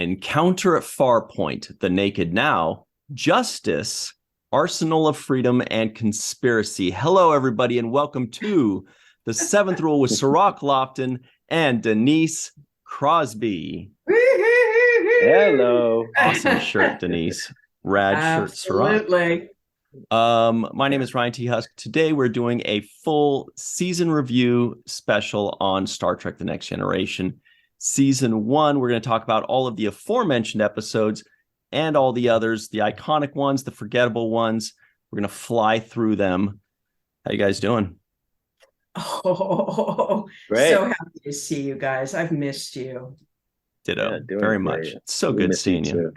Encounter at Farpoint, The Naked Now, Justice, Arsenal of Freedom, and Conspiracy. Hello, everybody, and welcome to The Seventh Rule with Cirroc, Lofton, and Denise Crosby. Hello. Awesome shirt, Denise. Rad shirt, Cirroc. Absolutely. My name is Ryan T. Husk. Today we're doing a full season review special on Star Trek The Next Generation. Season 1, we're going to talk about all of the aforementioned episodes and all the others, the iconic ones, the forgettable ones. We're going to fly through them. How you guys doing? Oh, Great. so happy to see you guys. I've missed you. Ditto. Yeah, doing very great. much. It's so We good miss seeing you. too.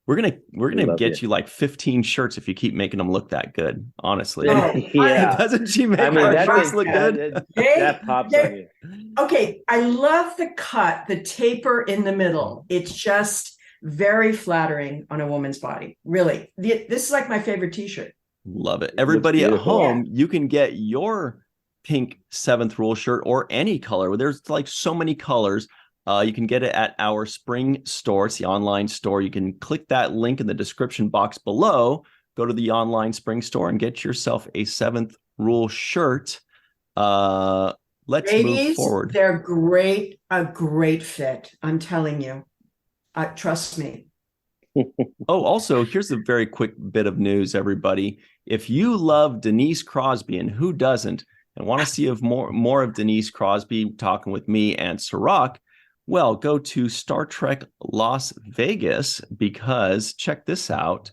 We're gonna Love get you like 15 shirts if you keep making them look that good. Honestly, Oh, Yeah. doesn't she make I mean, our that shirts thing- look good? That pops on you. Okay, I love the cut, the taper in the middle. It's just very flattering on a woman's body. Really. This is like my favorite t-shirt. Love it. Looks Everybody at beautiful. home, you can get your pink Seventh Rule shirt or any color. There's like so many colors. You can get it at our spring store. It's the online store. You can click that link in the description box below. Go to the online spring store and get yourself a Seventh Rule shirt. Let's Ladies, move forward. they're great, a great fit. I'm telling you. Trust me. Oh, also, here's a very quick bit of news, everybody. If you love Denise Crosby, and who doesn't, and want to see more of Denise Crosby talking with me and Cirroc, well, go to Star Trek Las Vegas, because check this out.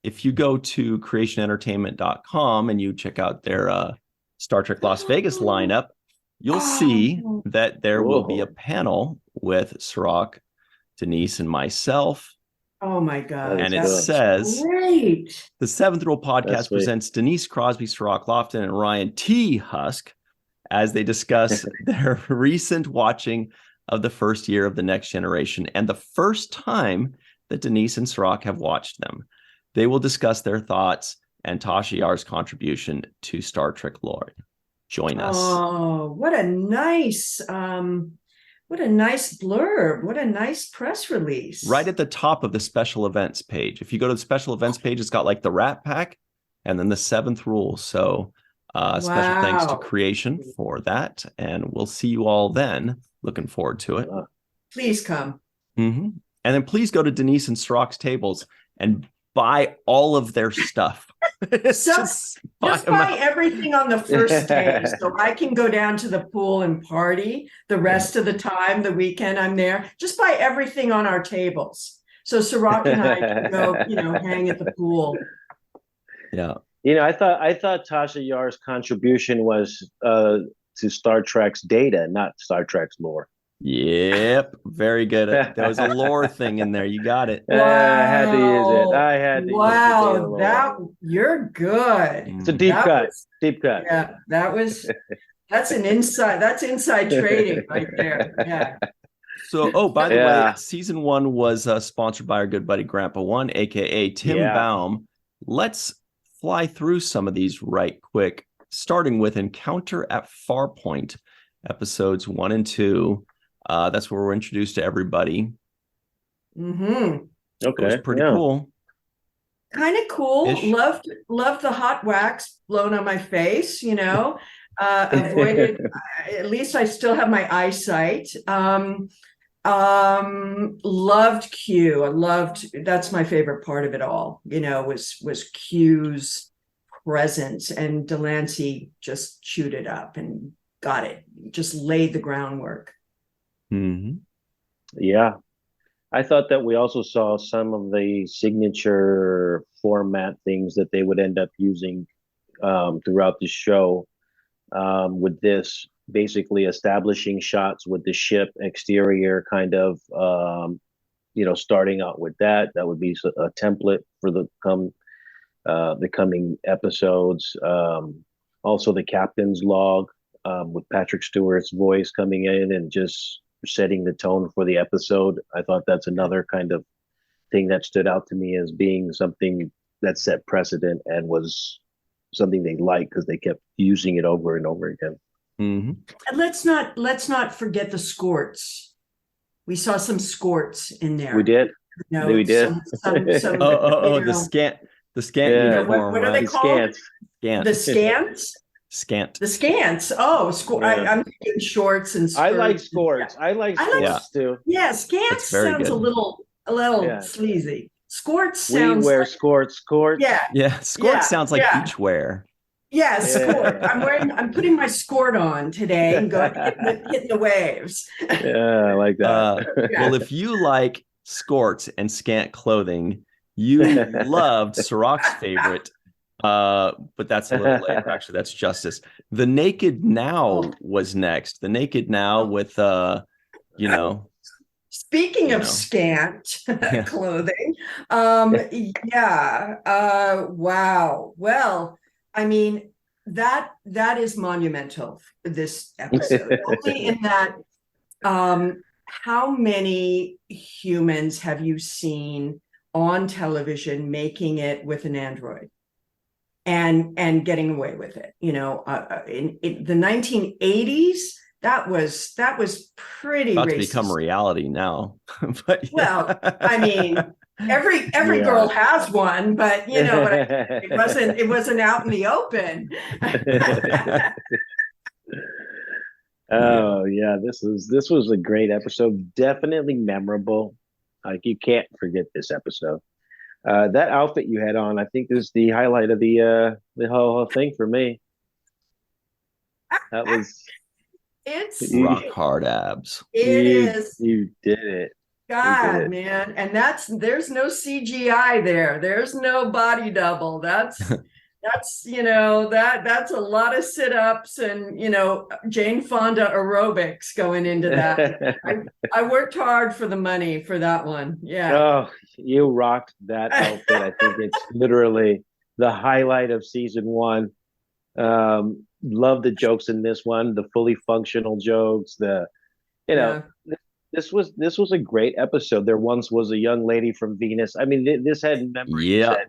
If you go to creationentertainment.com and you check out their Star Trek Las Vegas lineup, you'll see that there will be a panel with Cirroc, Denise, and myself. Oh my God. And it that's says, great. The Seventh Rule That's podcast sweet. presents Denise Crosby, Cirroc, Lofton, and Ryan T. Husk as they discuss their recent watching of the first year of The Next Generation and the first time that Denise and Cirroc have watched them. They will discuss their thoughts and Tasha Yar's contribution to Star Trek lore. Join us. Oh, what a nice blurb. What a nice press release. Right at the top of the special events page. If you go to the special events page, it's got like the Rat Pack and then the Seventh Rule. So special thanks to Wow. Creation for that. And we'll see you all then. Looking forward to it. Please come. Mm-hmm. And then please go to Denise and Cirroc's tables and buy all of their stuff. Just buy everything on the first day so I can go down to the pool and party the rest of the time, the weekend I'm there. Just buy everything on our tables. So Cirroc and I can go, hang at the pool. Yeah. I thought Tasha Yar's contribution was to Star Trek's data, not Star Trek's lore. Yep. Very good. There was a lore thing in there. You got it. Wow. I had to use it. I had to use the data lore. You're good. It's a deep That cut. was- Deep cut. Yeah, that's inside trading right there. Yeah. So, by the way, Yeah. season 1 was sponsored by our good buddy Grandpa One, aka Tim Yeah. Baum. Let's fly through some of these right quick, starting with Encounter at Farpoint, episodes 1 and 2. That's where we're introduced to everybody. Mm-hmm. It was Okay. pretty yeah. cool. Kind of cool. Ish. Loved the hot wax blown on my face, avoided, at least I still have my eyesight. Loved Q. That's my favorite part of it all, was Q's presence, and Delancey just chewed it up and got it, just laid the groundwork. Mm-hmm. Yeah. I thought that we also saw some of the signature format things that they would end up using throughout the show, with this basically establishing shots with the ship exterior, kind of, starting out with that. That would be a template for the coming episodes. Also, the captain's log with Patrick Stewart's voice coming in and just setting the tone for the episode. I thought that's another kind of thing that stood out to me as being something that set precedent and was something they liked because they kept using it over and over again. Mm-hmm. And let's not forget the skorts. We saw some skorts in there. We did. You know, We did. some the scant uniform, what are they called? Scants. The scants? Scant. The scants. Oh, I'm thinking shorts and skirts. I like skorts. I like skorts too. Yeah, scants sounds a little sleazy. Skorts sounds. We wear skorts. Yeah. Skort sounds like beach wear. Yeah, skort. I'm putting my skort on today and going hitting the waves. Yeah, I like that. Well, if you like skorts and scant clothing, you loved Cirroc's favorite. But that's a little later. Actually, that's Justice. The Naked Now was next. The Naked Now with Speaking of scant clothing, wow. Well, I mean, that is monumental, this episode. Only in that, how many humans have you seen on television making it with an android and getting away with it? You know, in the 1980s, that was pretty about racist. To become reality now. But well, I mean, every girl has one, but you know what it wasn't out in the open. Oh yeah, this was a great episode. Definitely memorable. Like, you can't forget this episode. That outfit you had on, I think, is the highlight of the whole thing for me. That was it's rock hard abs. It is. You did it. God, man. And there's no CGI there. There's no body double. That's that's a lot of sit-ups and Jane Fonda aerobics going into that. I worked hard for the money for that one. Yeah. Oh, you rocked that outfit. I think it's literally the highlight of season 1. Love the jokes in this one, the fully functional jokes, This was a great episode. There once was a young lady from Venus. I mean, this had memories that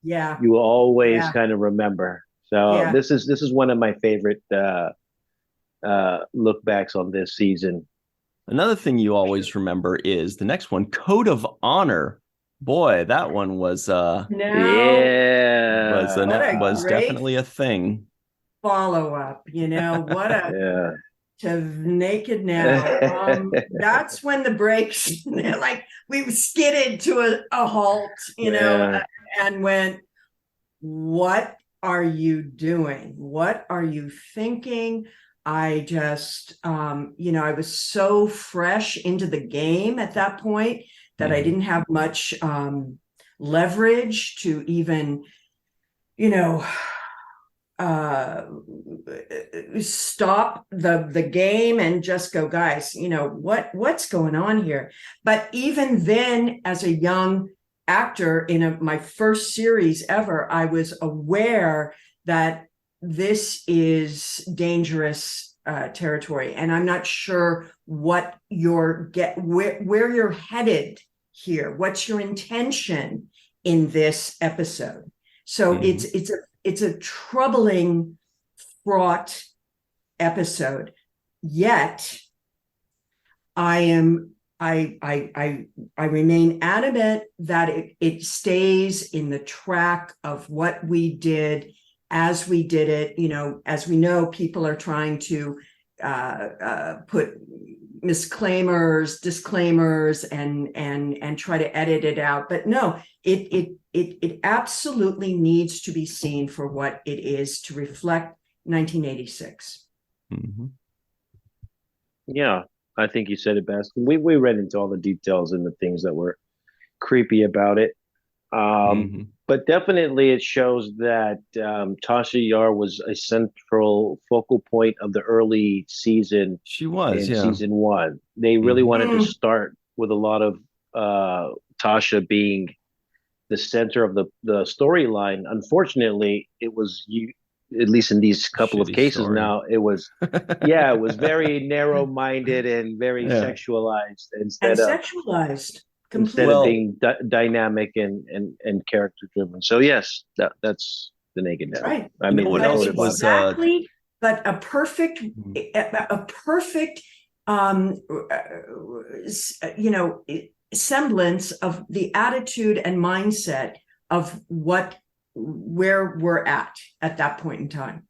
you always kind of remember. So this is one of my favorite look backs on this season. Another thing you always remember is the next one, Code of Honor. Boy, that one was definitely a thing. Follow up, what a to Naked Now. That's when the brakes, like, we skidded to a halt, and went, what are you doing? What are you thinking? I just, I was so fresh into the game at that point that I didn't have much leverage to even, stop the game and just go, guys, what's going on here? But even then, as a young actor in my first series ever, I was aware that this is dangerous territory, and I'm not sure what where you're headed here. What's your intention in this episode? So it's a troubling, fraught episode. Yet I remain adamant that it stays in the track of what we did as we did it. As we know, people are trying to put disclaimers, and try to edit it out. But no, it absolutely needs to be seen for what it is, to reflect 1986. Mm-hmm. Yeah, I think you said it best. We read into all the details and the things that were creepy about it. But definitely it shows that Tasha Yar was a central focal point of the early season. She was, season 1. They really wanted to start with a lot of Tasha being the center of the storyline. Unfortunately, it was at least in these couple of cases now, it was it was very narrow-minded and very sexualized instead of being dynamic and character driven. So yes, that's the Naked Now. Right. I mean, what else was exactly, but a perfect semblance of the attitude and mindset of where we're at that point in time.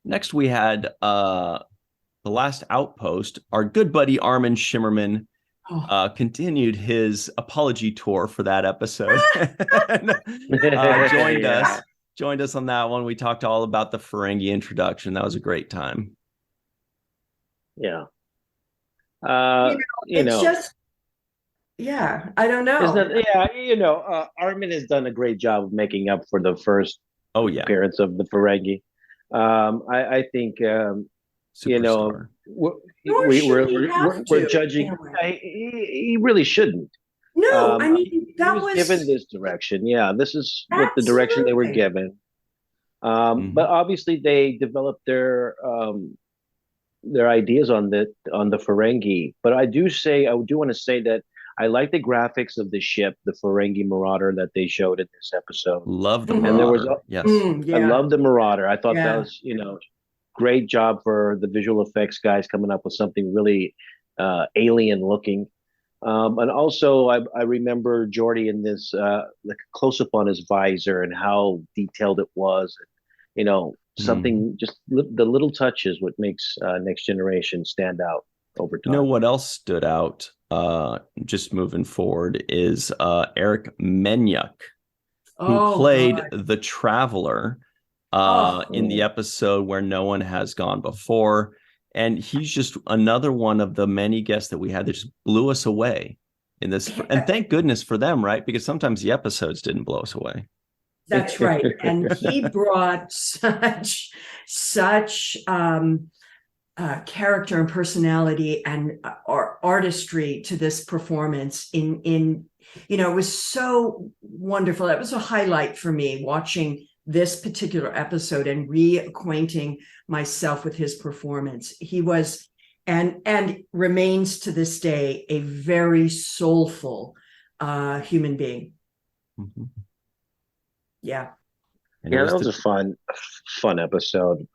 Next, we had The Last Outpost. Our good buddy Armin Shimmerman continued his apology tour for that episode. Joined us on that one. We talked all about the Ferengi introduction. That was a great time. Yeah. I don't know. Armin has done a great job of making up for the first appearance of the Ferengi. I think Superstar. we're judging. He really shouldn't. No, I mean that was given this direction. Yeah, this is what the direction they were given. But obviously they developed their ideas on the Ferengi. But I do want to say that I like the graphics of the ship, the Ferengi Marauder that they showed in this episode. Love the Marauder. I love the Marauder. I thought that was, great job for the visual effects guys coming up with something really alien looking. And also I remember Geordi in this like close up on his visor and how detailed it was. Something just the little touches what makes Next Generation stand out over time. You know what else stood out just moving forward is Eric Menyuk, who played the Traveler in the episode Where No One Has Gone Before. And he's just another one of the many guests that we had that just blew us away in this. And thank goodness for them, right? Because sometimes the episodes didn't blow us away. That's right. And he brought such character and personality and artistry to this performance it was so wonderful. That was a highlight for me, watching this particular episode and reacquainting myself with his performance. He was and remains to this day a very soulful human being. Mm-hmm. Yeah, that was a fun episode.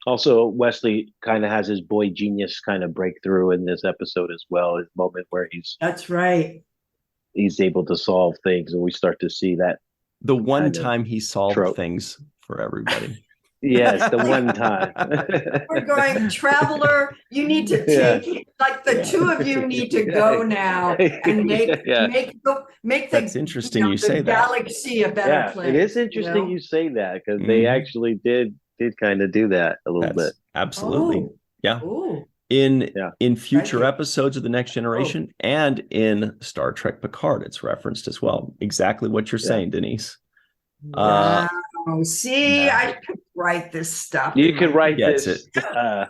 Also, Wesley kind of has his boy genius kind of breakthrough in this episode as well. His moment where that's right. He's able to solve things, and we start to see that. The one time he solved things for everybody. Yes, the one time. We're going, Traveler, you need to take it. Like the two of you need to go now and make That's interesting you say that. Galaxy a better place. It is interesting you say that because they actually did kind of do that a little bit. Absolutely. In future episodes of The Next Generation and in Star Trek Picard, it's referenced as well. Exactly what you're saying, Denise. Wow. I could write this stuff. You could write this. But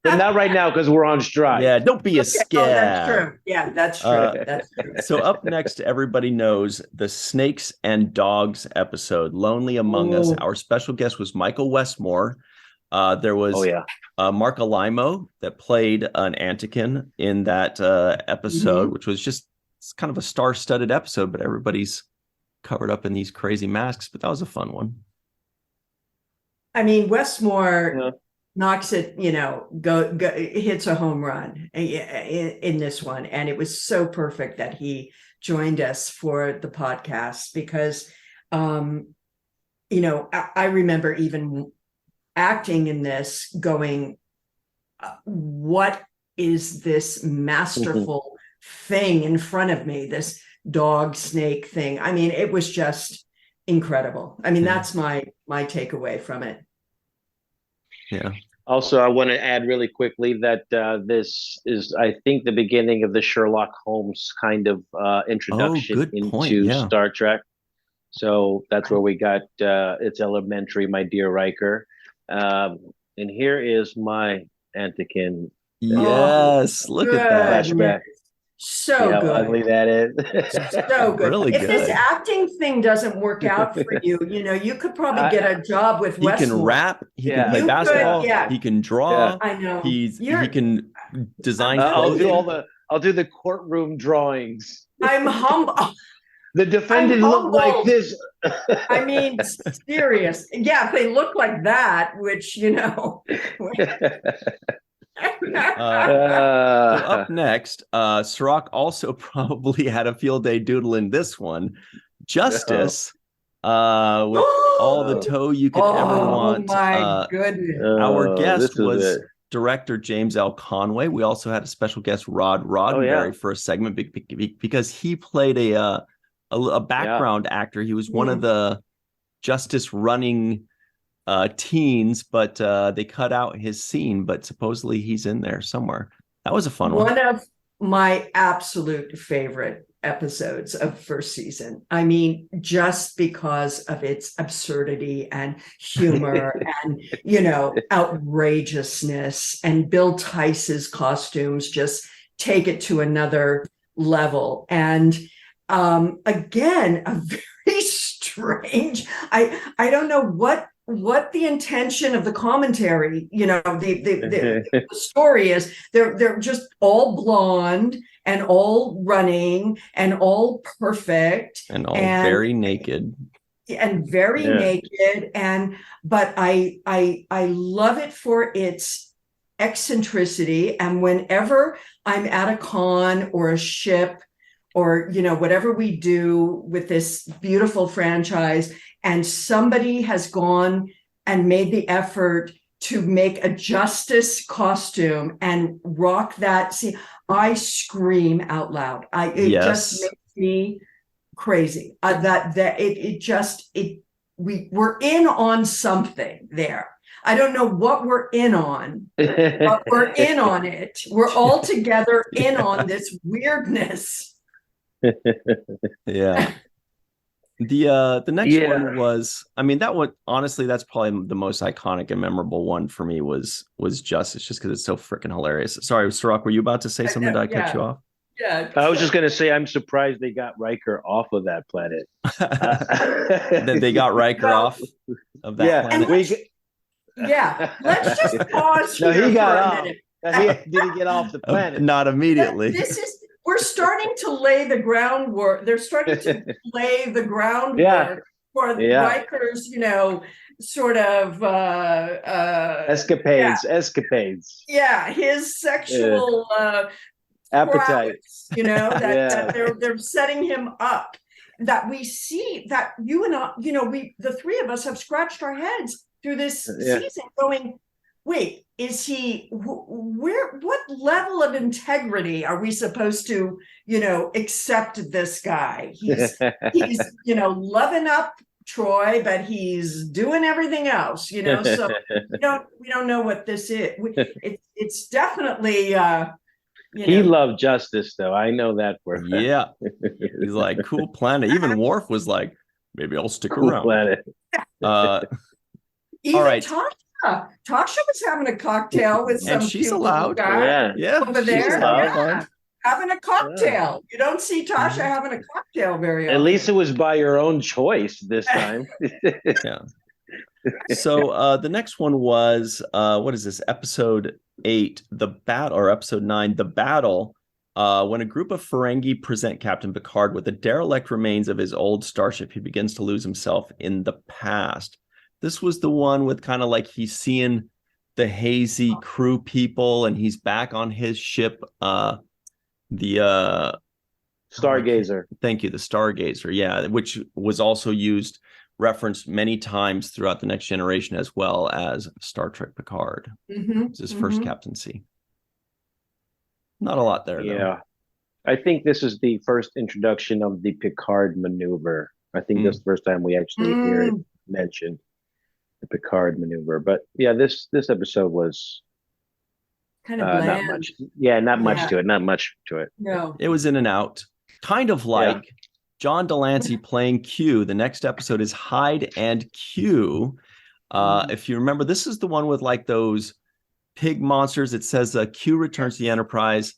not right now because we're on strike. Yeah, don't be a scab. That's true. Yeah, that's true. That's true. So up next, everybody knows the Snakes and Dogs episode, Lonely Among Us. Our special guest was Michael Westmore. There was Mark Alimo that played an Antikin in that episode, which was just kind of a star-studded episode, but everybody's covered up in these crazy masks. But that was a fun one. I mean, Westmore knocks it, hits a home run in this one. And it was so perfect that he joined us for the podcast because, I remember even acting in this going, what is this masterful thing in front of me, this dog snake thing? I mean, it was just incredible. I mean, that's my takeaway from it. Yeah. Also, I want to add really quickly that this is, I think, the beginning of the Sherlock Holmes kind of introduction into Star Trek. So that's where we got It's Elementary, My Dear Riker. And here is my Antikin. Yes, look at that. Flashback. So good. How ugly that is. So good. Really if good. This acting thing doesn't work out for you, you could probably get a job with Westmore. He can rap. He can play basketball. He can draw. Yeah. I know. He can design clothing. I'll do the courtroom drawings. I'm humble. The defendant looked like this. I mean, serious. Yeah, if they look like that, which, So up next, Cirroc also probably had a field day doodling this one. Justice, with all the toe you could ever want. Oh my goodness. Our guest was director James L. Conway. We also had a special guest, Rod Roddenberry, for a segment because he played a background actor. He was one of the Justice running teens, but they cut out his scene, but supposedly he's in there somewhere. That was a fun one. One of my absolute favorite episodes of first season. I mean, just because of its absurdity and humor and, outrageousness, and Bill Tice's costumes just take it to another level. And again, a very strange, I don't know what the intention of the commentary, the story is. They're just all blonde and all running and all perfect and all very naked but I love it for its eccentricity. And whenever I'm at a con or a ship or whatever we do with this beautiful franchise, and somebody has gone and made the effort to make a Justice costume and rock that scene, I scream out loud. It just makes me crazy. We're in on something there. I don't know what we're in on, but we're in on it. We're all together in on this weirdness. Yeah. The next one was, that one, honestly, that's probably the most iconic and memorable one for me was Justice, just because it's so freaking hilarious. Sorry, Cirroc, were you about to say something? Did I cut you off? Yeah, I was just going to say, I'm surprised they got Riker off of that planet. Then they got Riker off of that planet. Let's just pause here. No, he got off. He didn't get off the planet. Not immediately. We're starting to lay the groundwork. They're starting to lay the groundwork for Riker's, sort of escapades. Yeah, his sexual appetite. That they're setting him up. That we see that you and I, the three of us have scratched our heads through this season, going, wait, is he what level of integrity are we supposed to, accept this guy? He's loving up Troy, but he's doing everything else, so we don't know what this is. It's definitely he loved Justice, though. I know that for a fact. Yeah. He's like, cool planet. Even Worf was like, maybe I'll stick around. Planet. Even all right. Tasha was having a cocktail with some she's allowed guy over there. Having a cocktail. You don't see Tasha having a cocktail very often. At least it was by your own choice this time. So the next one was what is this? Episode 8, the battle, or episode 9, the battle. When a group of Ferengi present Captain Picard with the derelict remains of his old starship, he begins to lose himself in the past. This was the one with kind of like he's seeing the hazy crew people and he's back on his ship. The Stargazer. Thank you. The Stargazer. Yeah. Which was also referenced many times throughout the Next Generation, as well as Star Trek Picard. It's his first captaincy. Not a lot there. Yeah. Though. I think this is the first introduction of the Picard maneuver. I think that's the first time we actually hear it mentioned. The Picard maneuver, but this episode was kind of bland. not much. Yeah, not much to it. Not much to it. No, it was in and out. Kind of like John Delancey playing Q. The next episode is Hyde and Q. If you remember, this is the one with like those pig monsters. It says Q returns to the Enterprise,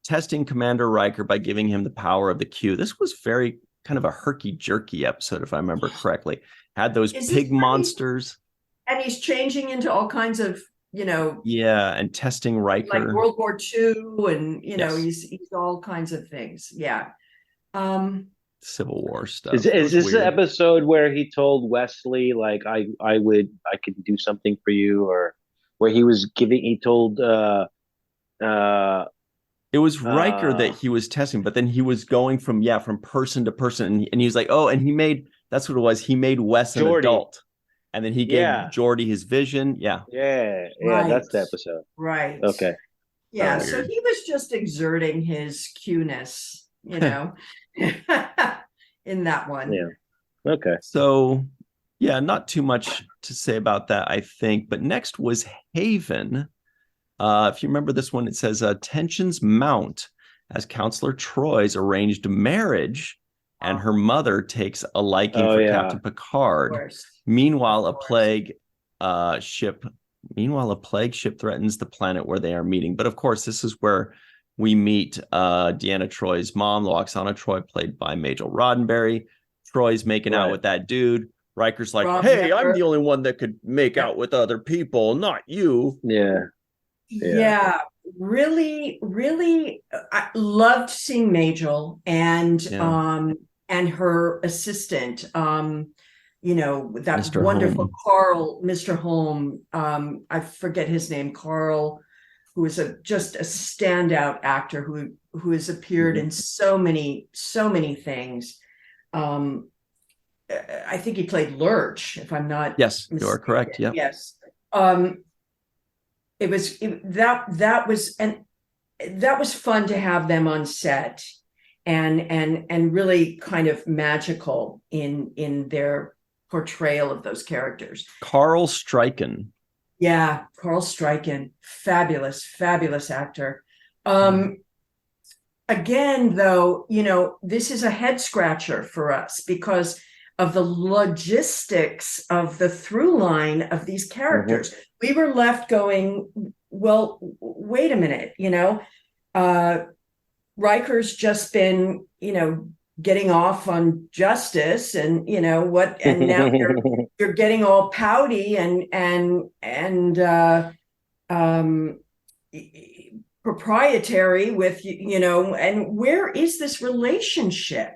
testing Commander Riker by giving him the power of the Q. This was very kind of a herky-jerky episode, if I remember correctly. Had those pig monsters. And he's changing into all kinds of, and testing Riker. Like World War II, and, he's all kinds of things. Yeah. Civil War stuff. Is this the episode where he told Wesley, like, I could do something for you, or where he told It was Riker that he was testing, but then he was going from person to person, and he was like, oh, and that's what it was. He made Wes an adult, and then he gave Geordi his vision. Yeah, right. That's the episode. Right. Okay. Yeah, so he was just exerting his Q-ness, in that one. Yeah. Okay. So, yeah, not too much to say about that, I think. But next was Haven. If you remember this one, it says tensions mount as Counselor Troy's arranged marriage and her mother takes a liking for Captain Picard. Meanwhile, a plague ship threatens the planet where they are meeting. But of course, this is where we meet Deanna Troy's mom, Loxana Troy, played by Majel Roddenberry. Troy's making out with that dude. Riker's like, hey, I'm the only one that could make out with other people, not you. Yeah, really, really, I loved seeing Majel and her assistant, that Mr. wonderful Carl, Mr. Holm. I forget his name, Carl, who is just a standout actor who has appeared in so many things. I think he played Lurch, if I'm not mistaken. You are correct. Yeah. Yes. That was fun to have them on set and really kind of magical in their portrayal of those characters. Carl Stryken. Yeah, Carl Stryken, fabulous actor. Again, though, this is a head scratcher for us because of the logistics of the through line of these characters. We were left going, well, wait a minute, Riker's just been, getting off on justice and, and now you're getting all pouty and proprietary with, and where is this relationship?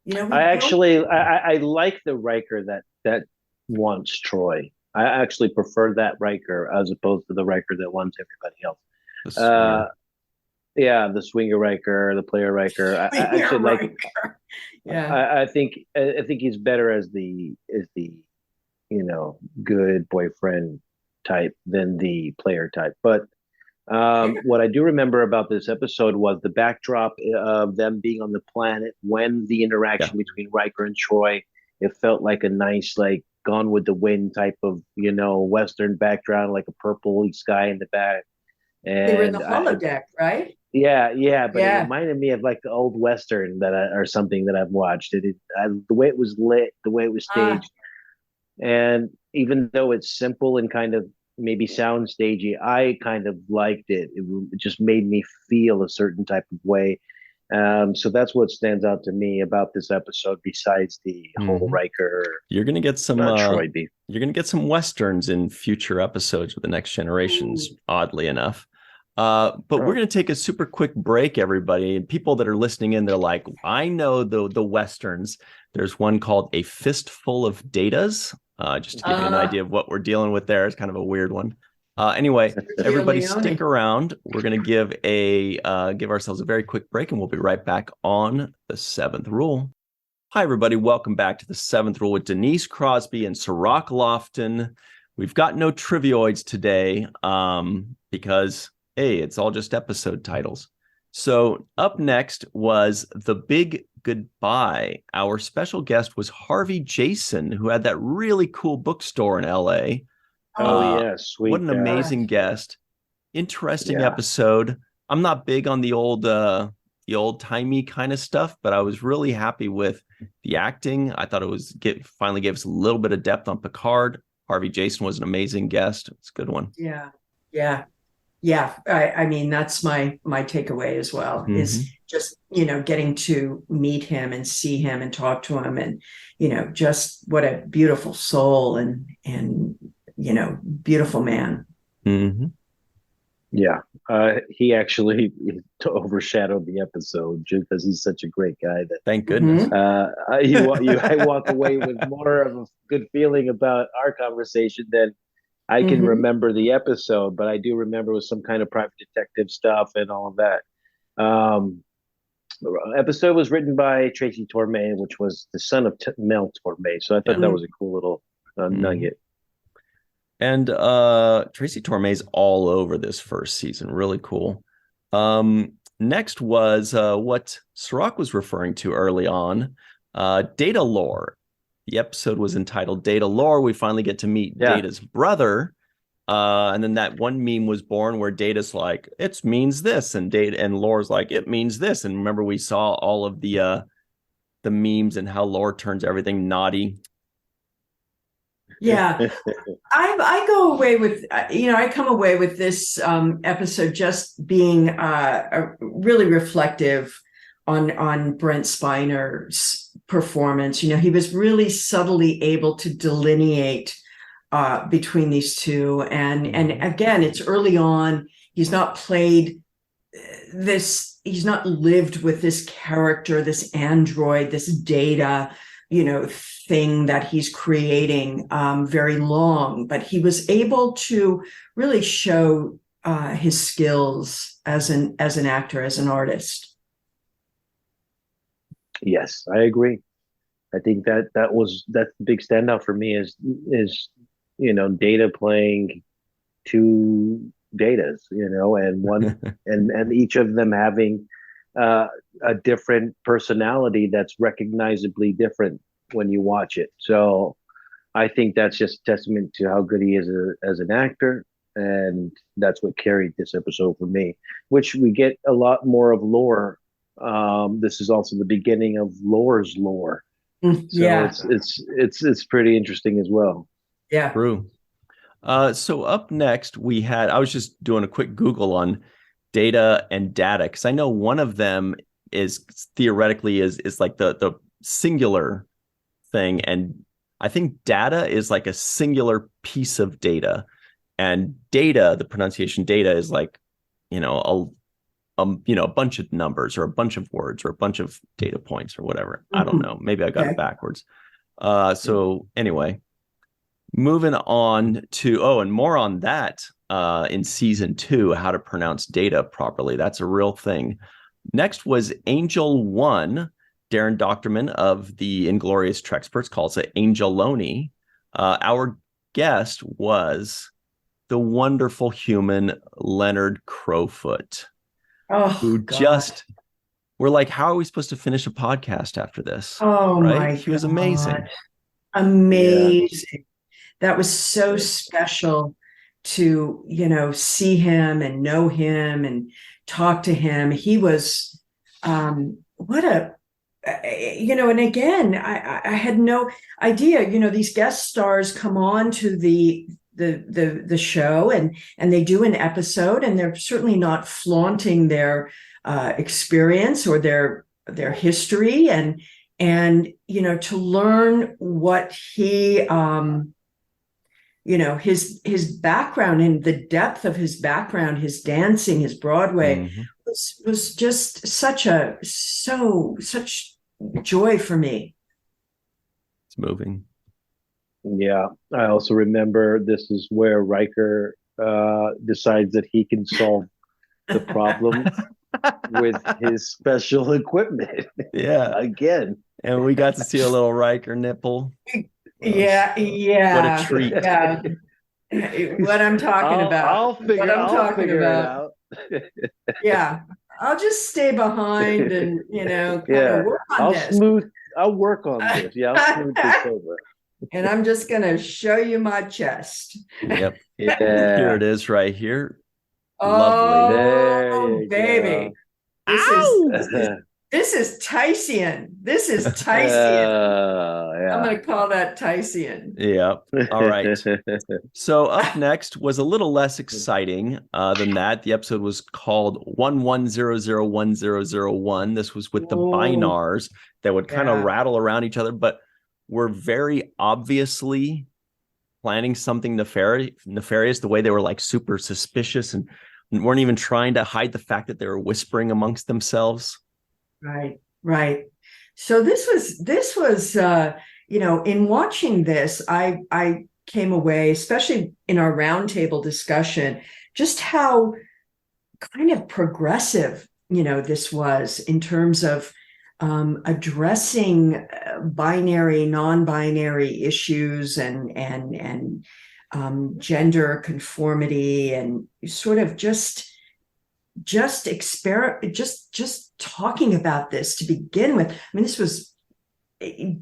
I like the Riker that wants Troy. I actually prefer that Riker as opposed to the Riker that wants everybody else. The swinger Riker, the player Riker. I actually like. Yeah, I think he's better as the good boyfriend type than the player type. But what I do remember about this episode was the backdrop of them being on the planet when the interaction between Riker and Troy. It felt like a nice, Gone with the Wind type of, Western background, like a purple sky in the back. And they were in the holodeck, right? Yeah, but it reminded me of the old Western or something that I've watched. The way it was lit, the way it was staged. And even though it's simple and kind of maybe sound stagey, I kind of liked it. It just made me feel a certain type of way. So that's what stands out to me about this episode. Besides the whole Riker, you're gonna get some Troy beef. You're gonna get some westerns in future episodes with the Next Generations. Oddly enough, but we're gonna take a super quick break, everybody. And people that are listening in, they're like, I know the westerns. There's one called A Fistful of Datas. Just to give you an idea of what we're dealing with there. It's kind of a weird one. Anyway, everybody stick around. We're going to give ourselves a very quick break, and we'll be right back on The Seventh Rule. Hi, everybody. Welcome back to The Seventh Rule with Denise Crosby and Cirroc Lofton. We've got no trivioids today because, hey, it's all just episode titles. So up next was The Big Goodbye. Our special guest was Harvey Jason, who had that really cool bookstore in L.A., sweet. What an amazing guest. Interesting episode. I'm not big on the old-timey kind of stuff, but I was really happy with the acting. I thought it finally gave us a little bit of depth on Picard. Harvey Jason was an amazing guest. It's a good one. Yeah. I mean, that's my takeaway as well, is just, getting to meet him and see him and talk to him and, just what a beautiful soul and beautiful man. Yeah. He actually overshadowed the episode just because he's such a great guy that thank goodness. I walk away with more of a good feeling about our conversation than I can remember the episode, but I do remember it was some kind of private detective stuff and all of that. The episode was written by Tracy Torme, which was the son of Mel Torme. So I thought that was a cool little nugget. And Tracy Torme's all over this first season. Really cool. Next was what Cirroc was referring to early on, Data Lore. The episode was entitled Data Lore. We finally get to meet Data's brother. And then that one meme was born where Data's like, it means this, and Lore's like, it means this. And remember, we saw all of the memes and how Lore turns everything naughty. Yeah, I go away with, I come away with this episode just being really reflective on Brent Spiner's performance. He was really subtly able to delineate between these two, and again, it's early on. He's not played this. He's not lived with this character, this android, this Data, thing that he's creating very long, but he was able to really show his skills as an actor, as an artist. Yes, I agree. I think that's the big standout for me is Data playing two Datas, and one and each of them having a different personality that's recognizably different when you watch it. So I think that's just a testament to how good he is as an actor, and that's what carried this episode for me, which we get a lot more of Lore. This is also the beginning of Lore's lore. So it's pretty interesting as well. Yeah. True. So up next I was just doing a quick Google on Data and Data, because I know one of them is theoretically is like the singular thing, and I think Data is like a singular piece of data, and Data, the pronunciation Data, is like a bunch of numbers or a bunch of words or a bunch of data points or whatever. I don't know. Maybe I got it backwards. So anyway, moving on to and more on that in season 2, how to pronounce Data properly. That's a real thing. Next was Angel 1. Darren Doctorman of the Inglorious Trexperts calls it Angeloni. Our guest was the wonderful human Leonard Crowfoot. Who God. just we're like, how are we supposed to finish a podcast after this? Oh, right? my He was God. amazing. Yeah. That was so special to see him and know him and talk to him. He was and again, I had no idea. These guest stars come on to the show and they do an episode, and they're certainly not flaunting their experience or their history, and to learn what he his background and the depth of his background, his dancing, his Broadway was just such joy for me. It's moving. Yeah, I also remember this is where Riker decides that he can solve the problem with his special equipment. Yeah, again, and we got to see a little Riker nipple. Yeah. What a treat! Yeah. What I'm talking about. I'll figure it out. Yeah, I'll just stay behind and work on this. I'll work on this. Yeah, I'll smooth this over. And I'm just gonna show you my chest. Yep. Yeah. Here it is, right here. Lovely. Oh, baby. This is Tysian. This is Tysian. Yeah. I'm going to call that Tysian. Yeah. All right. So up next was a little less exciting than that. The episode was called 11001001. This was with the binars that would kind of rattle around each other, but were very obviously planning something nefarious, the way they were like super suspicious and weren't even trying to hide the fact that they were whispering amongst themselves. Right. So this was in watching this, I came away, especially in our roundtable discussion, just how kind of progressive, this was in terms of addressing binary, non-binary issues and gender conformity, and sort of just talking about this to begin with. I mean, this was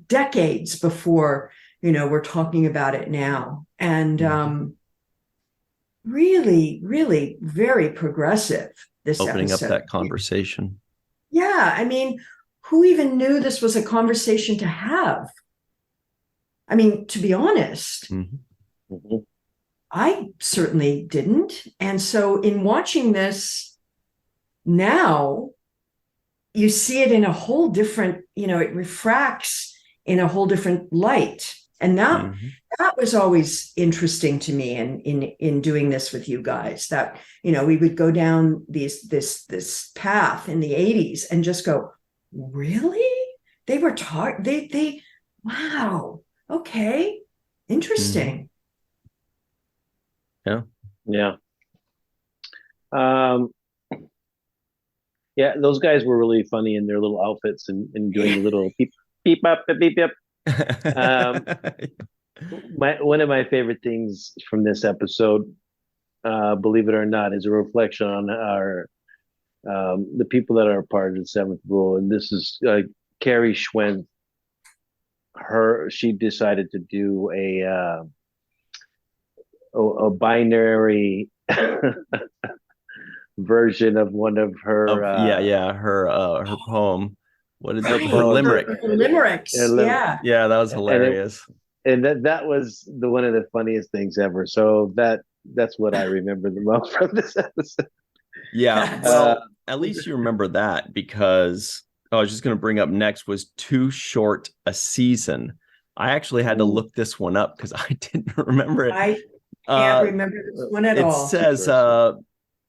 decades before, we're talking about it now. And really, really very progressive, this opening episode. up that conversation. Yeah. I mean, who even knew this was a conversation to have? I mean, to be honest, I certainly didn't. And so in watching this now, you see it in a whole different, it refracts in a whole different light. And that was always interesting to me in doing this with you guys, that, we would go down this path in the 80s and just go, really? They were wow. Okay. Interesting. Yeah. Yeah. Yeah, those guys were really funny in their little outfits and doing the little beep, beep, up, beep, beep. One of my favorite things from this episode, believe it or not, is a reflection on our the people that are part of the seventh rule. And this is Carrie Schwen. She decided to do a binary version of one of her her poem. What is it? Right. Her limerick. Her limericks. Yeah. Yeah, that was hilarious. And that was one of the funniest things ever. So that's what I remember the most from this episode. Yeah. Well, at least you remember that, because I was just going to bring up next was Too Short a Season. I actually had to look this one up because I didn't remember it. I can't remember this one at all. It says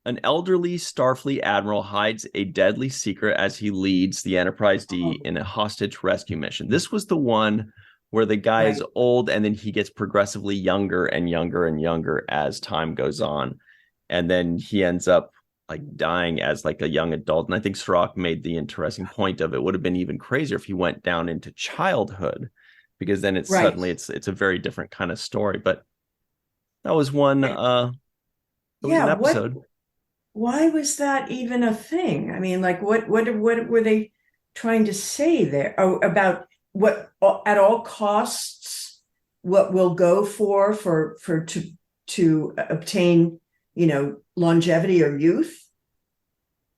an elderly Starfleet admiral hides a deadly secret as he leads the Enterprise D in a hostage rescue mission. This was the one where the guy is old and then he gets progressively younger and younger and younger as time goes on. And then he ends up like dying as like a young adult. And I think Cirroc made the interesting point of it would have been even crazier if he went down into childhood, because then it's suddenly it's a very different kind of story. But that was one an episode. Why was that even a thing? I mean, like what were they trying to say there about what at all costs what we'll go for to obtain, longevity or youth?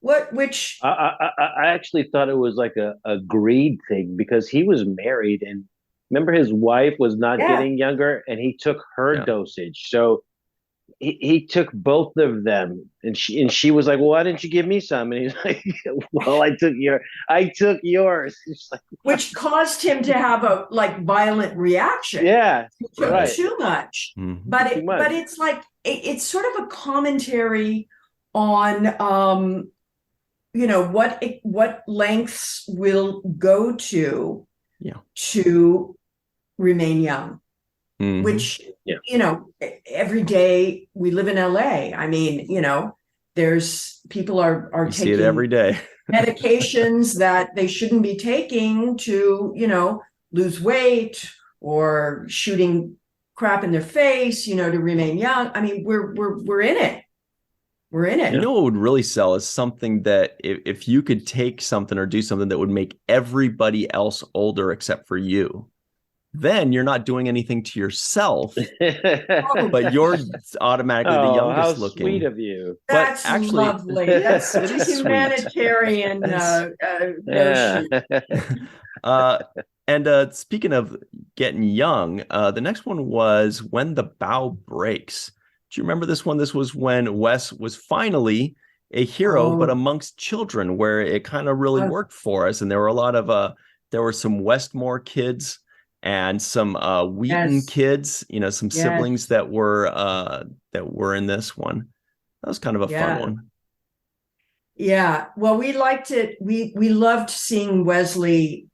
Which I actually thought it was like a greed thing, because he was married, and remember his wife was not getting younger, and he took her dosage. So he took both of them, and she was like, well, why didn't you give me some? And he's like, well, I took yours. Like, which caused him to have a violent reaction. Yeah, he took too much. Mm-hmm. But it's like it's sort of a commentary on what lengths will go to remain young. Mm-hmm. Which, every day we live in LA. I mean, there's people are taking see it every day. medications that they shouldn't be taking to, lose weight, or shooting crap in their face, to remain young. I mean, we're in it. We're in it. What would really sell is something that if you could take something or do something that would make everybody else older except for you, then you're not doing anything to yourself, but you're automatically the youngest looking. Sweet of you. That's actually lovely. That's such a humanitarian notion. And speaking of getting young, the next one was When the Bow Breaks. Do you remember this one? This was when Wes was finally a hero, but amongst children, where it kind of really worked for us. And there were a lot of there were some Westmore kids and some Wheaton kids, some siblings that were in this one. That was kind of a fun one. Yeah. Well, we liked it. We loved seeing Wesley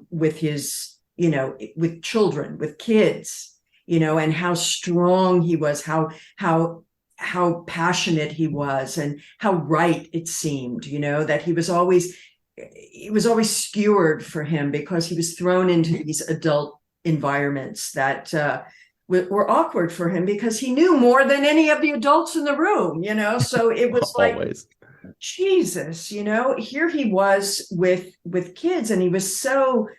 with his, with children, with kids. and how strong he was, how passionate he was, and how right it seemed, that he was always skewered for him because he was thrown into these adult environments that were awkward for him because he knew more than any of the adults in the room, so it was like, Always. Jesus, here he was with kids, and he was such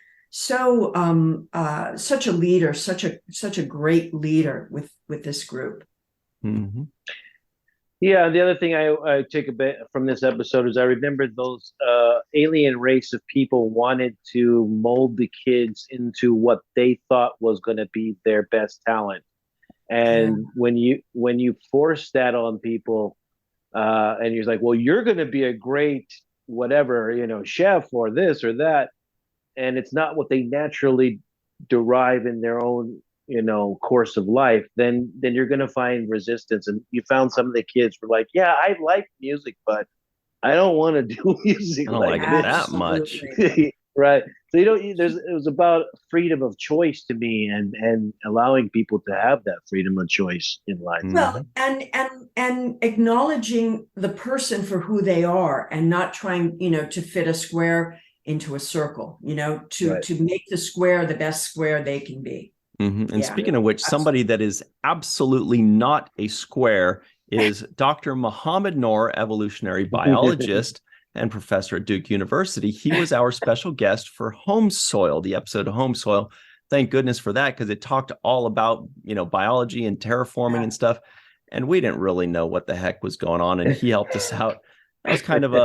a leader, such a great leader with this group. Mm-hmm. Yeah, the other thing I take a bit from this episode is I remember those alien race of people wanted to mold the kids into what they thought was going to be their best talent. And when you force that on people, and you're like, well, you're going to be a great whatever, chef or this or that, and it's not what they naturally derive in their own course of life, then you're going to find resistance. And you found some of the kids were like, yeah, I like music, but I don't want to do music. I don't like it that much. Right. So it was about freedom of choice to me, and allowing people to have that freedom of choice in life. Well, and acknowledging the person for who they are, and not trying, to fit a square into a circle, to make the square the best square they can be. Mm-hmm. And speaking of which, somebody that is absolutely not a square is Dr. Mohamed Noor, evolutionary biologist and professor at Duke University. He was our special guest for Home Soil, the episode of Home Soil. Thank goodness for that, because it talked all about, biology and terraforming and stuff. And we didn't really know what the heck was going on. And he helped us out. That was kind of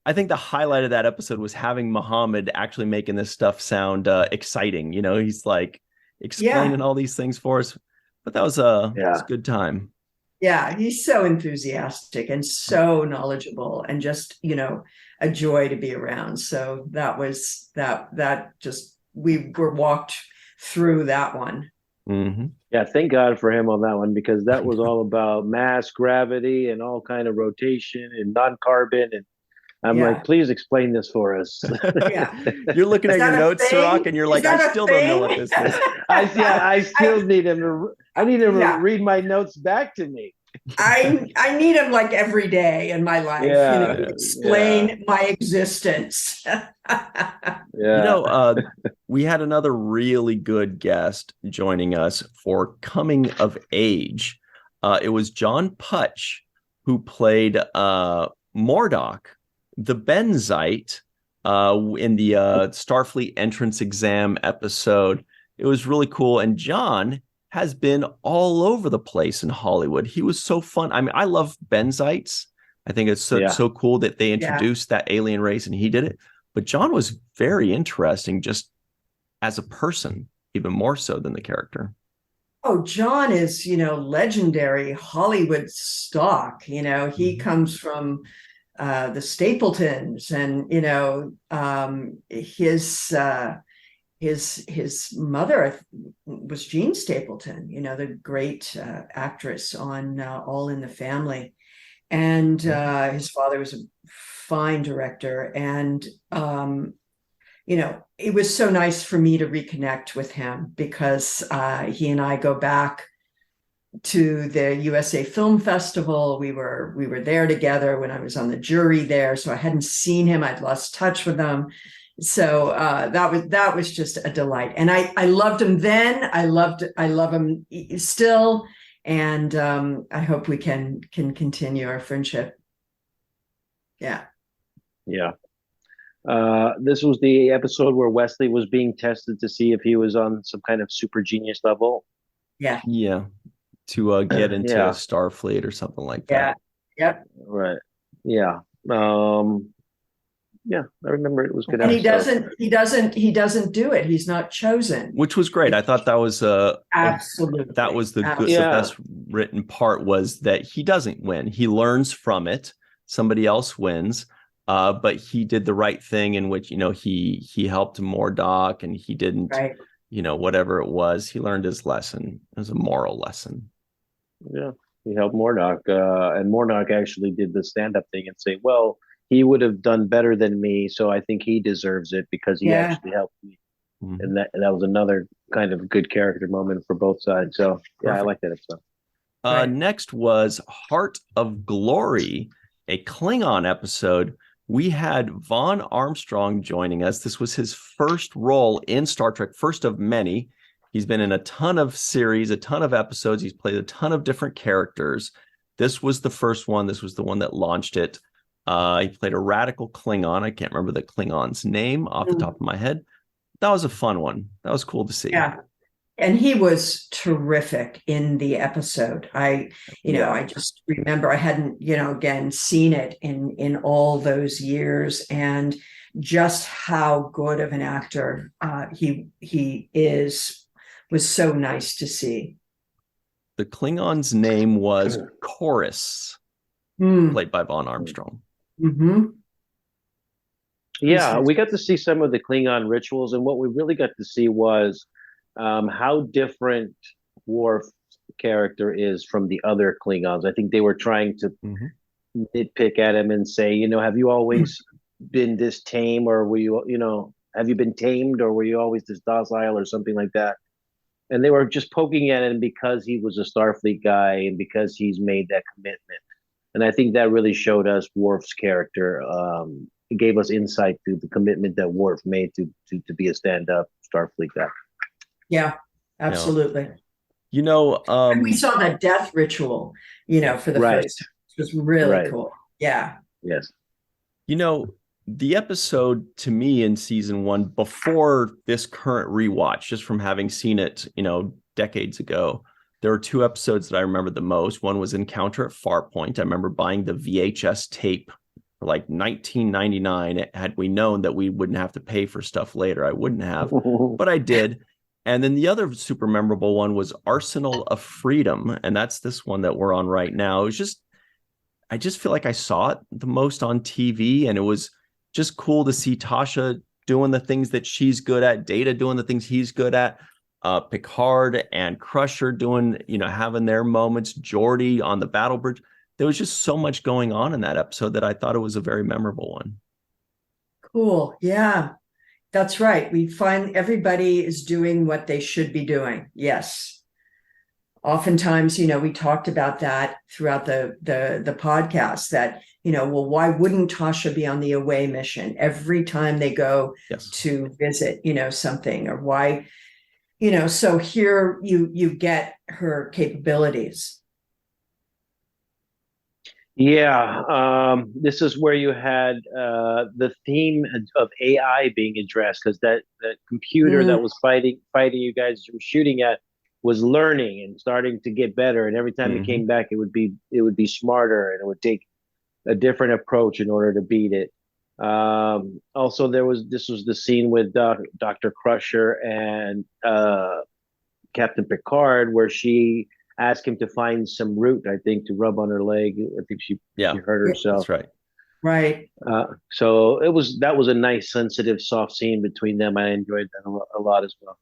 I think the highlight of that episode was having Mohamed actually making this stuff sound exciting. He's like explaining all these things for us. But that was a good time. Yeah, he's so enthusiastic and so knowledgeable, and just, a joy to be around. So that was that just, we were walked through that one. Mm-hmm. Yeah, thank God for him on that one, because that was all about mass, gravity, and all kind of rotation and non-carbon. And I'm like, please explain this for us. You're looking at your notes, Cirroc, and you're like, I still don't know what this is. I still need him to. I need him to read my notes back to me. I need him like every day in my life, explain my existence. We had another really good guest joining us for Coming of Age. It was John Putch, who played Mordock, the Benzite, in the Starfleet entrance exam episode. It was really cool. And John has been all over the place in Hollywood. He was so fun. I mean, I love Benzites. I think it's so cool that they introduced that alien race and he did it. But John was very interesting just as a person, even more so than the character. Oh, John is, legendary Hollywood stock. He comes from the Stapletons, and, his mother was Jean Stapleton, the great actress on All in the Family. And his father was a fine director. And, it was so nice for me to reconnect with him, because he and I go back to the USA Film Festival. We were there together when I was on the jury there. So I hadn't seen him. I'd lost touch with him. So that was just a delight. And I loved him then. I love him still. And I hope we can continue our friendship. Yeah. Yeah. This was the episode where Wesley was being tested to see if he was on some kind of super genius level. Yeah. Yeah. To get into Starfleet or something like that. Yep. Right. Yeah. Yeah, I remember it was good. And he doesn't do it. He's not chosen. Which was great. I thought that was absolutely, that was the best written part, was that he doesn't win. He learns from it. Somebody else wins. But he did the right thing, in which, he helped Mordock, and he didn't, whatever it was, he learned his lesson. It was a moral lesson. Yeah, he helped Mordock, and Mordock actually did the stand-up thing and say, well, he would have done better than me, so I think he deserves it because he actually helped me. and that was another kind of good character moment for both sides. So yeah, I like that episode. Next was Heart of Glory, a Klingon episode. We had Vaughn Armstrong joining us. This was his first role in Star Trek, first of many. He's been in a ton of series, a ton of episodes. He's played a ton of different characters. This was the first one. This was the one that launched it. He played a radical Klingon. I can't remember the Klingon's name off the top of my head. That was a fun one. That was cool to see. Yeah. And he was terrific in the episode. I just remember I hadn't, again, seen it in all those years, and just how good of an actor he was so nice to see. The Klingon's name was Chorus, played by Vaughn Armstrong. Mm-hmm. Yeah, we got to see some of the Klingon rituals, and what we really got to see was how different Worf's character is from the other Klingons. I think they were trying to nitpick at him and say, have you always been this tame, or were you, have you been tamed, or were you always this docile, or something like that? And they were just poking at him because he was a Starfleet guy and because he's made that commitment. And I think that really showed us Worf's character. It gave us insight to the commitment that Worf made to be a stand-up Starfleet guy. Yeah, absolutely. And we saw that death ritual, for the first, which was really cool. Yeah. Yes. The episode to me in season 1, before this current rewatch, just from having seen it, decades ago, there were 2 episodes that I remember the most. One was Encounter at Farpoint. I remember buying the VHS tape for like $19.99. Had we known that we wouldn't have to pay for stuff later, I wouldn't have, but I did. And then the other super memorable one was Arsenal of Freedom. And that's this one that we're on right now. I just feel like I saw it the most on TV, and it was just cool to see Tasha doing the things that she's good at, Data doing the things he's good at, Picard and Crusher doing, having their moments, Geordi on the battle bridge. There was just so much going on in that episode that I thought it was a very memorable one. Cool. Yeah, that's right. We find everybody is doing what they should be doing. Yes. Oftentimes, we talked about that throughout the podcast, that, well, why wouldn't Tasha be on the away mission every time they go to visit, something, or why, so here you get her capabilities. Yeah, this is where you had the theme of AI being addressed, because that computer that was fighting you guys were shooting at was learning and starting to get better, and every time it came back, it would be smarter, and it would take a different approach in order to beat it. Also, this was the scene with Dr. Crusher and Captain Picard, where she asked him to find some root, I think, to rub on her leg. I think she hurt herself. That's right. Right. So that was a nice, sensitive, soft scene between them. I enjoyed that a lot as well.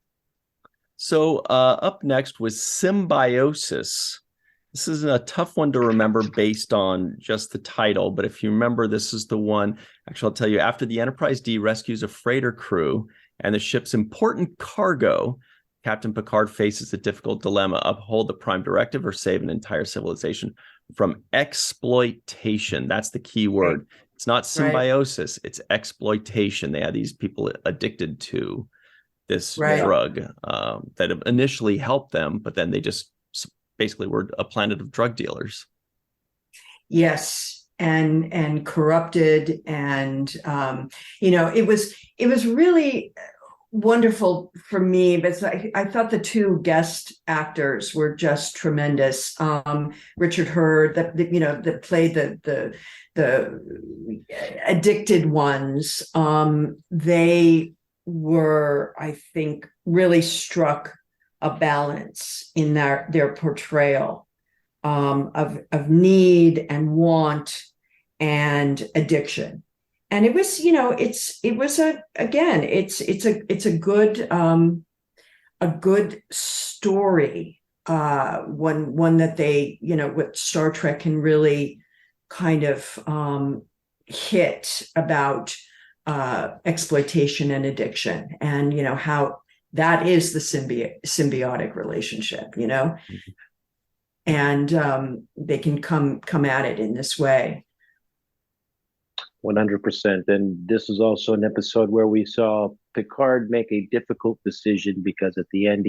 So up next was Symbiosis. This is a tough one to remember based on just the title, but if you remember, this is the one. Actually, I'll tell you, after the Enterprise D rescues a freighter crew and the ship's important cargo, Captain Picard faces a difficult dilemma: uphold the Prime Directive or save an entire civilization from exploitation. That's the key word. It's not symbiosis, it's exploitation. They had these people addicted to this drug that initially helped them, but then they just basically were a planet of drug dealers. Yes, and corrupted, and it was really wonderful for me, but I thought the 2 guest actors were just tremendous. Richard Hurd, that played the addicted ones. They were, I think, really struck a balance in their portrayal of need and want and addiction. And it was, it's a good story, one that they, what Star Trek can really kind of hit about exploitation and addiction, and how that is the symbiotic relationship, and they can come at it in this way. 100%. And this is also an episode where we saw Picard make a difficult decision, because at the end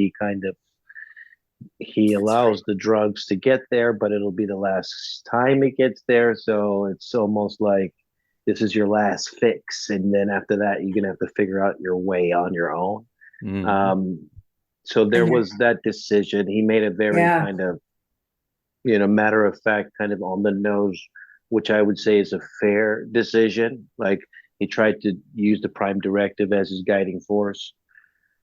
he allows the drugs to get there, but it'll be the last time it gets there. So it's almost like this is your last fix, and then after that you're gonna have to figure out your way on your own. So there was that decision. He made a very kind of matter of fact, kind of on the nose, which I would say is a fair decision. Like, he tried to use the Prime Directive as his guiding force.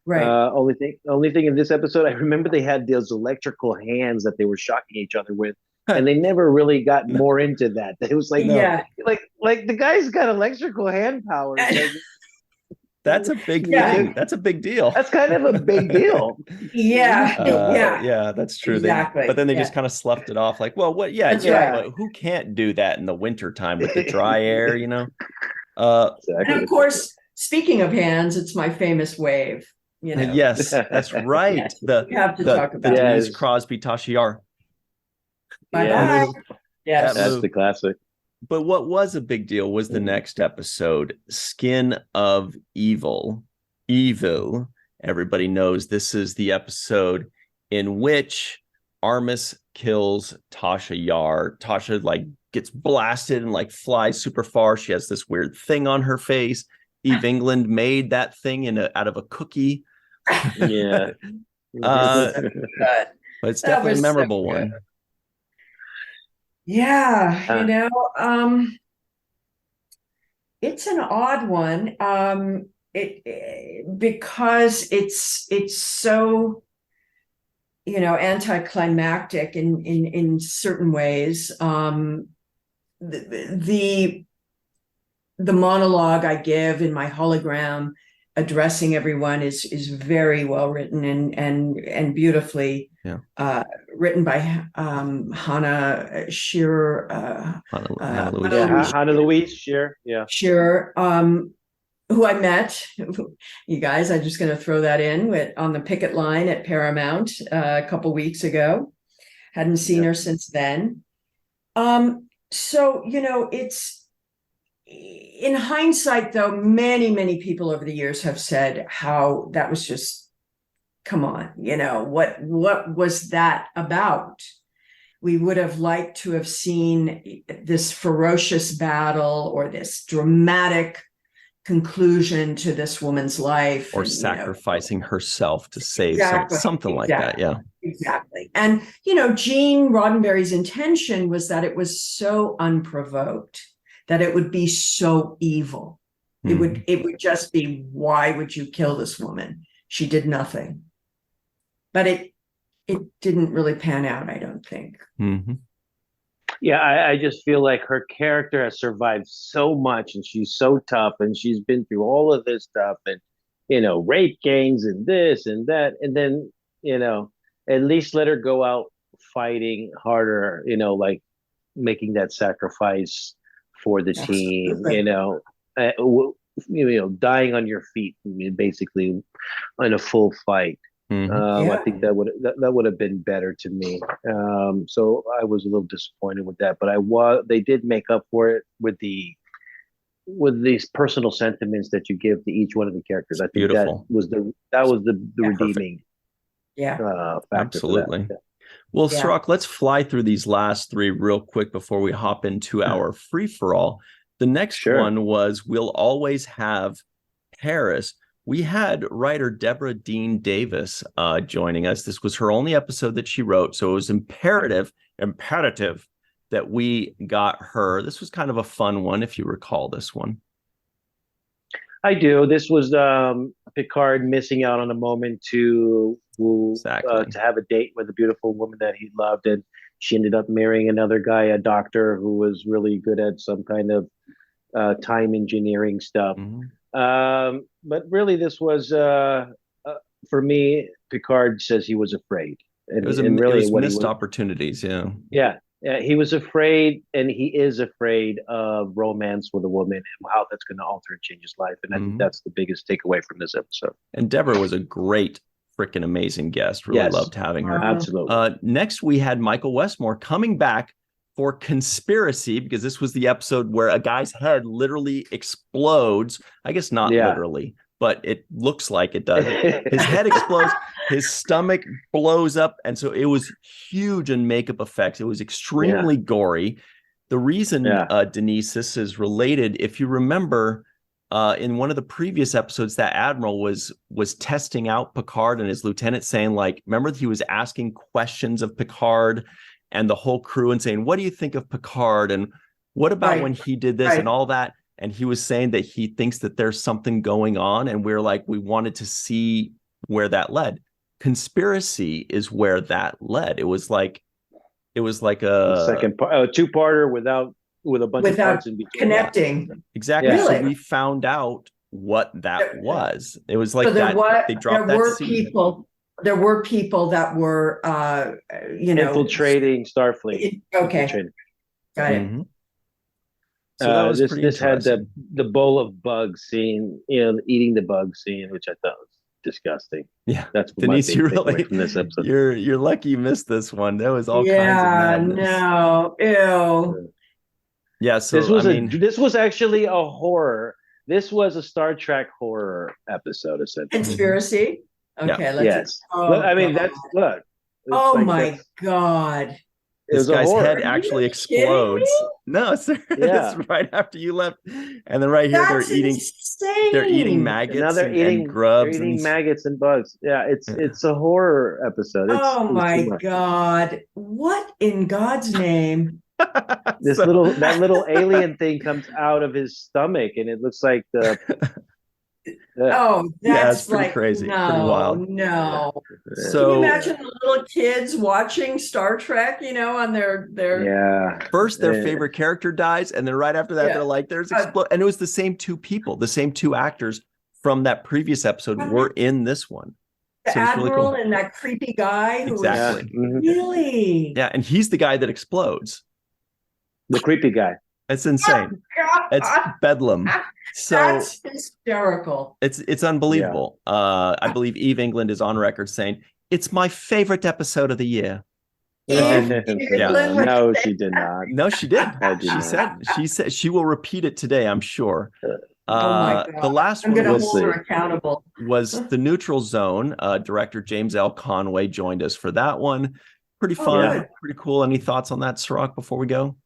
Right. Only thing in this episode, I remember they had those electrical hands that they were shocking each other with, and they never really got more into that. It was like, like the guy's got electrical hand powers. That's a big thing. That's a big deal. That's kind of a big deal. Yeah, that's true. Exactly. But then they just kind of sloughed it off like, well, what? Yeah, but who can't do that in the wintertime with the dry air, Exactly. And of course, speaking of hands, it's my famous wave. Yes, that's right. We have to talk about the Denise Crosby, Tasha Yar. Bye-bye. Yes. That's the classic. But what was a big deal was the next episode, Skin of Evil. Evil. Everybody knows this is the episode in which Armis kills Tasha Yar. Tasha gets blasted and flies super far. She has this weird thing on her face. Eve England made that thing out of a cookie. Yeah. But it's definitely a memorable one. Yeah, it's an odd one. Because it's so anticlimactic in certain ways. The monologue I give in my hologram addressing everyone is very well written and beautifully written by Hannah Shearer. Hannah Louise Shearer. Shearer, who I met. You guys, I'm just going to throw that in on the picket line at Paramount a couple weeks ago. Hadn't seen her since then. So it's. In hindsight, though, many people over the years have said how that was just, come on, what was that about? We would have liked to have seen this ferocious battle or this dramatic conclusion to this woman's life. Or sacrificing herself to save something like that. Yeah. Exactly. And, Gene Roddenberry's intention was that it was so unprovoked, that it would be so evil. It would just be, why would you kill this woman? She did nothing. But it didn't really pan out, I don't think. Mm-hmm. Yeah, I just feel like her character has survived so much, and she's so tough, and she's been through all of this stuff, and rape gangs and this and that, and then at least let her go out fighting harder, making that sacrifice for the team, dying on your feet, basically in a full fight. I think that would have been better to me. So I was a little disappointed with that, but they did make up for it with these personal sentiments that you give to each one of the characters. I think that was the redeeming factor. Absolutely. Well, Cirroc, let's fly through these last three real quick before we hop into our free-for-all. The next one was We'll Always Have Paris. We had writer Deborah Dean Davis joining us. This was her only episode that she wrote, so it was imperative that we got her. This was kind of a fun one, if you recall this one. I do. This was Picard missing out on a moment to have a date with a beautiful woman that he loved, and she ended up marrying another guy, a doctor who was really good at some kind of time engineering stuff. Mm-hmm. But really, this was for me. Picard says he was afraid, and it was missed opportunities. Yeah, He was afraid, and he is afraid of romance with a woman and how that's going to alter and change his life. And I think that's the biggest takeaway from this episode. And Deborah was a great, freaking amazing guest. Really loved having her. Absolutely. Next, we had Michael Westmore coming back for Conspiracy, because this was the episode where a guy's head literally explodes. I guess not literally, but it looks like it does. His head explodes, his stomach blows up, and so it was huge in makeup effects. It was extremely gory. The reason, Denise, this is related, if you remember, in one of the previous episodes, that admiral was testing out Picard and his lieutenant, saying, like, remember he was asking questions of Picard and the whole crew and saying, what do you think of Picard? And what about when he did this and all that? And he was saying that he thinks that there's something going on. And we're like, we wanted to see where that led. Conspiracy is where that led. It was like a second part, a two-parter with a bunch of parts in between. Connecting. Exactly. Yeah. So we found out what that was. It was like they dropped that scene. There were people that were, infiltrating Starfleet. Okay, got it. Mm-hmm. So that was this had the bowl of bugs scene, eating the bug scene, which I thought was disgusting. Yeah, that's what Denise, you really from this episode. You're lucky you missed this one. There was all kinds of madness. No, ew. Yeah, so this was actually a horror. This was a Star Trek horror episode, essentially. Conspiracy. Okay, that's look. Oh my God. This guy's head actually explodes. No, sir. It's right after you left. And then right here they're eating maggots and grubs. They're eating maggots and bugs. Yeah, it's a horror episode. Oh my God. What in God's name? That little alien thing comes out of his stomach, and it looks like the that's pretty crazy. No, pretty wild. No. So can you imagine the little kids watching Star Trek, on their first their favorite character dies, and then right after that they're like, there's and it was the same two people, the same two actors from that previous episode were in this one. The admiral really cool. And that creepy guy who was really and he's the guy that explodes. The creepy guy. It's insane. It's bedlam. So that's hysterical. It's unbelievable. I believe Eve England is on record saying it's my favorite episode of the year. No, she did not. No, she did. She said she will repeat it today, I'm sure. Oh my God. The last I'm one going to hold her accountable. Was The Neutral Zone. Director James L. Conway joined us for that one. Pretty fun, pretty cool. Any thoughts on that, Cirroc, before we go?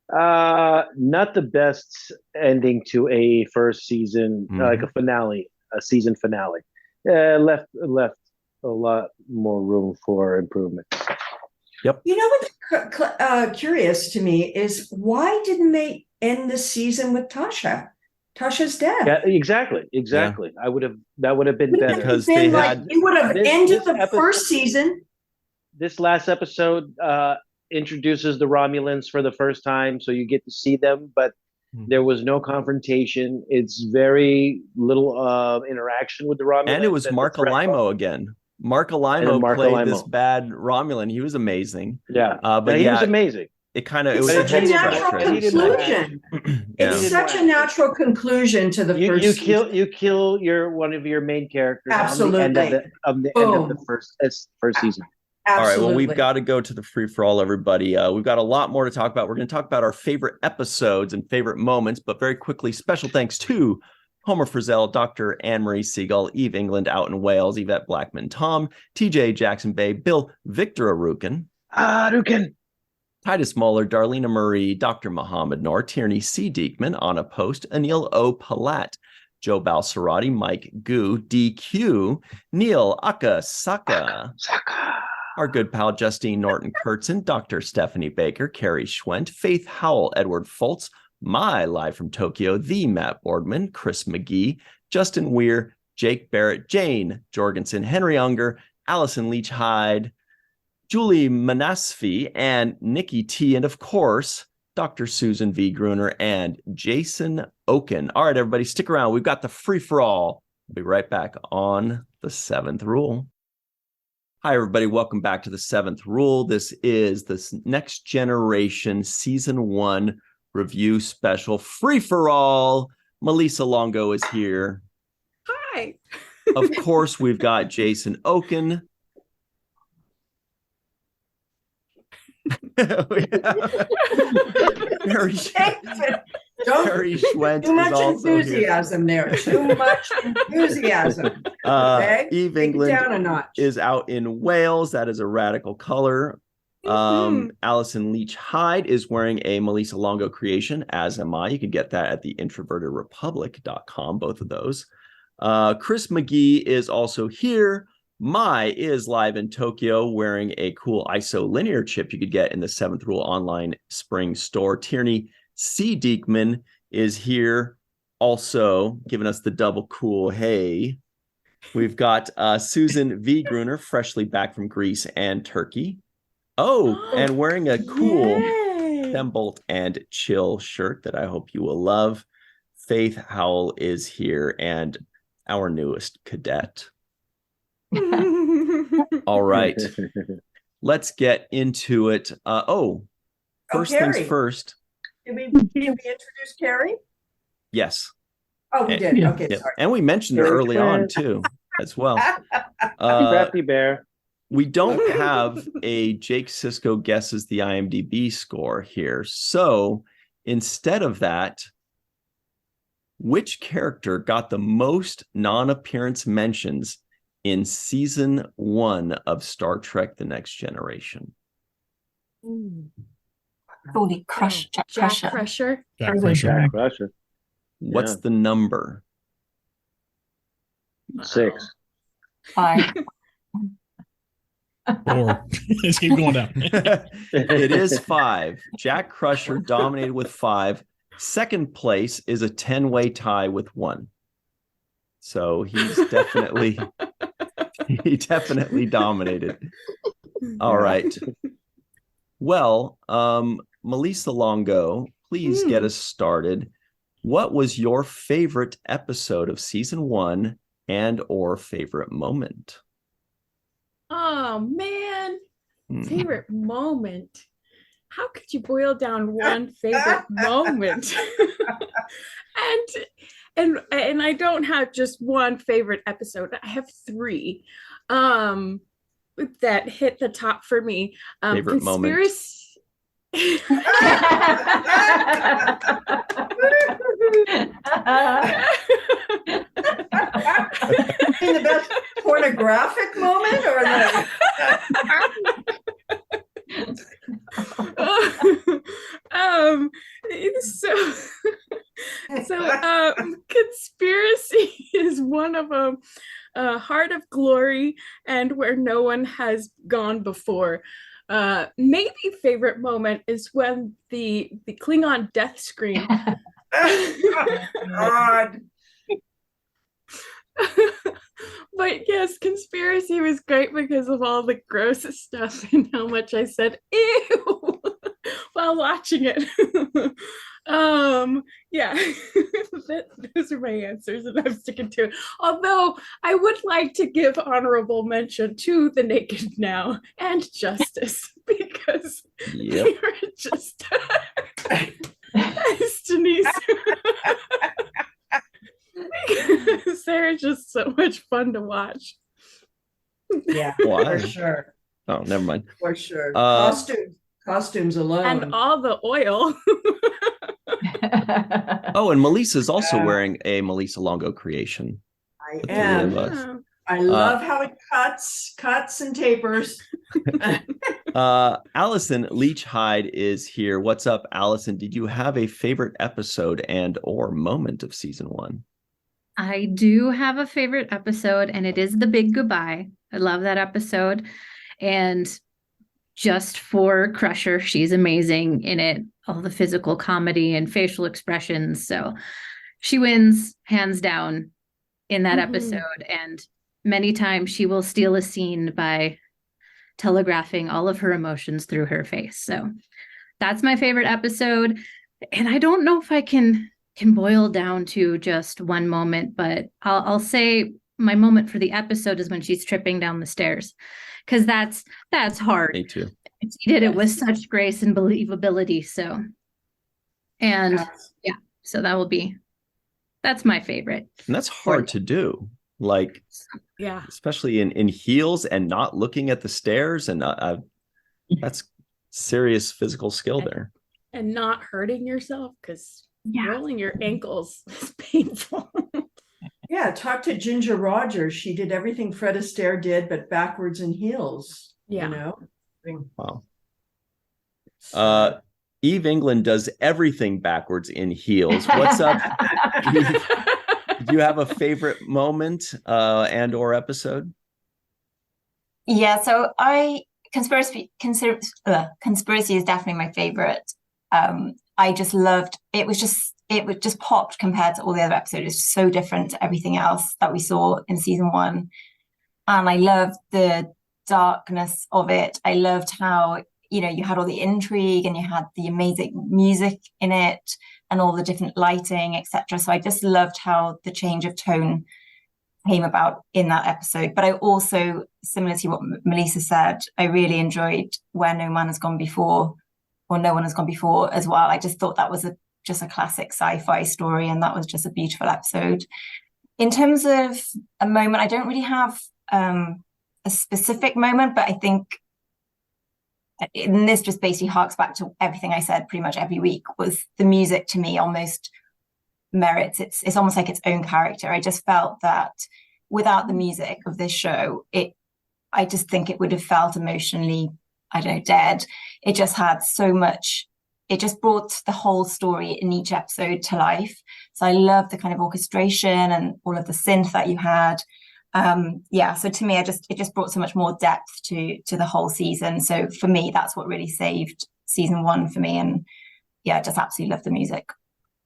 Not the best ending to a first season, like a season finale. Left a lot more room for improvement. Yep. What's curious to me is why didn't they end the season with Tasha? Tasha's death. Yeah, exactly. Yeah. That would have been better because you would have ended the first season. This last episode introduces the Romulans for the first time, so you get to see them, but there was no confrontation. It's very little interaction with the Romulans. And it was Mark Alimo again. Mark Alimo played this bad Romulan. He was amazing. Yeah, but he was amazing. It was such a natural conclusion. It's such a natural conclusion to the first. You kill one of your main characters. Absolutely. On the end of the first season. Absolutely. All right, well, we've got to go to the free-for-all, everybody. We've got a lot more to talk about. We're going to talk about our favorite episodes and favorite moments, but very quickly, special thanks to Homer Frizzell, Dr. Anne-Marie Segal, Eve England out in Wales, Yvette Blackmon-Tom, TJ Jackson-Bey, Bill Victor Arucan, Titus Mohler, Darlena Marie, Dr. Mohamed, Noor, Tierney C. Dieckmann, Anna Post, Anil O. Polat, Joe Balsarotti, Mike Gu, Dequeue, Neal Saka. Our good pal Justine Norton-Kertson, Dr. Stephanie Baker, Carrie Schwent, Faith Howell, Edward Foltz, live from Tokyo, the Matt Boardman, Chris McGee, Justin Weir, Jake Barrett, Jane Jorgensen, Henry Unger, Allison Leach-Heid, Julie Manasfi, and Nikki T, and of course, Dr. Susan V. Gruner and Jason Okun. All right, everybody, stick around. We've got the free-for-all. We'll be right back on the 7th Rule. Hi, everybody. Welcome back to the Seventh Rule. This is this Next Generation Season 1 review special free-for-all. Melissa Longo is here. Hi. Of course, we've got Jason Okun. Harry Schwent Too much is also enthusiasm here. there. Too much enthusiasm. Okay? Eve Take it down a England notch. is out in Wales. That is a radical color. Allison Leach-Heid is wearing a Melissa Longo creation, as am I. You can get that at the introvertedrepublic.com, both of those. Chris McGee is also here. Mai is live in Tokyo wearing a cool ISO linear chip you could get in the Seventh Rule online spring store. Tierney C. Dieckmann is here also giving us the double cool hey. We've got Susan V. Gruner, freshly back from Greece and Turkey. Oh, and wearing a cool Thembolt and Chill shirt that I hope you will love. Faith Howell is here, and our newest cadet. All right. Let's get into it. First things first. Did we introduce Carrie? Yes. Oh, we did. Okay, Yeah. sorry. And we mentioned her early on, too, as well. Crafty Bear. We don't have a Jake Sisko guesses the IMDb score here. So instead of that, which character got the most non-appearance mentions in season 1 of Star Trek: The Next Generation? Holy crush, Jack Crusher. Jack Crusher. What's the number? 6. 5. 4. Let's keep going down. It is 5. Jack Crusher dominated with 5. Second place is a 10-way tie with 1. So he definitely dominated. All right. Well, Melissa Longo, please get us started. What was your favorite episode of season 1 and or favorite moment? Oh man, favorite moment. How could you boil down one favorite moment? and I don't have just one favorite episode. I have 3 that hit the top for me. Favorite moment. The best pornographic moment or conspiracy is one of them. Heart of Glory and Where No One Has Gone Before. Maybe favorite moment is when the Klingon death scream. God. But yes, Conspiracy was great because of all the gross stuff and how much I said ew while watching it. Yeah, those are my answers and I'm sticking to it. Although I would like to give honorable mention to The Naked Now and Justice because they were just as Denise. They're just so much fun to watch. Yeah, Why? for sure. Oh, never mind. For sure. Costumes alone. And all the oil. Oh, and Melissa's also wearing a Melissa Longo creation. I am. I love how it cuts and tapers. Allison Leach-Heid is here. What's up, Allison? Did you have a favorite episode and or moment of season 1? I do have a favorite episode, and it is The Big Goodbye. I love that episode. And just for Crusher, she's amazing in it. All the physical comedy and facial expressions. So she wins hands down in that episode. And many times she will steal a scene by telegraphing all of her emotions through her face. So that's my favorite episode. And I don't know if I can boil down to just one moment, but I'll say my moment for the episode is when she's tripping down the stairs, because that's hard. Me too. She did it with such grace and believability. So, and so that's my favorite. And that's hard to do. Like, especially in heels and not looking at the stairs, and that's serious physical skill there. And not hurting yourself, because rolling your ankles is painful. Yeah, talk to Ginger Rogers. She did everything Fred Astaire did, but backwards in heels. Yeah. You know? Wow. Eve England does everything backwards in heels. What's up? Do you have a favorite moment and or episode? Yeah, so conspiracy is definitely my favorite. I just loved it. It just popped compared to all the other episodes. It's so different to everything else that we saw in season 1. And I loved the darkness of it. I loved how, you had all the intrigue and you had the amazing music in it and all the different lighting, etc. So I just loved how the change of tone came about in that episode. But I also, similar to what Melissa said, I really enjoyed Where No Man Has Gone Before, or No One Has Gone Before as well. I just thought that was just a classic sci-fi story, and that was just a beautiful episode. In terms of a moment, I don't really have a specific moment, but I think, and this just basically harks back to everything I said pretty much every week, was the music to me almost merits, it's almost like its own character. I just felt that without the music of this show, I just think it would have felt emotionally, I don't know, dead. It just had so much, it just brought the whole story in each episode to life. So I love the kind of orchestration and all of the synth that you had. So to me, it just brought so much more depth to the whole season. So for me, that's what really saved season 1 for me. And just absolutely love the music.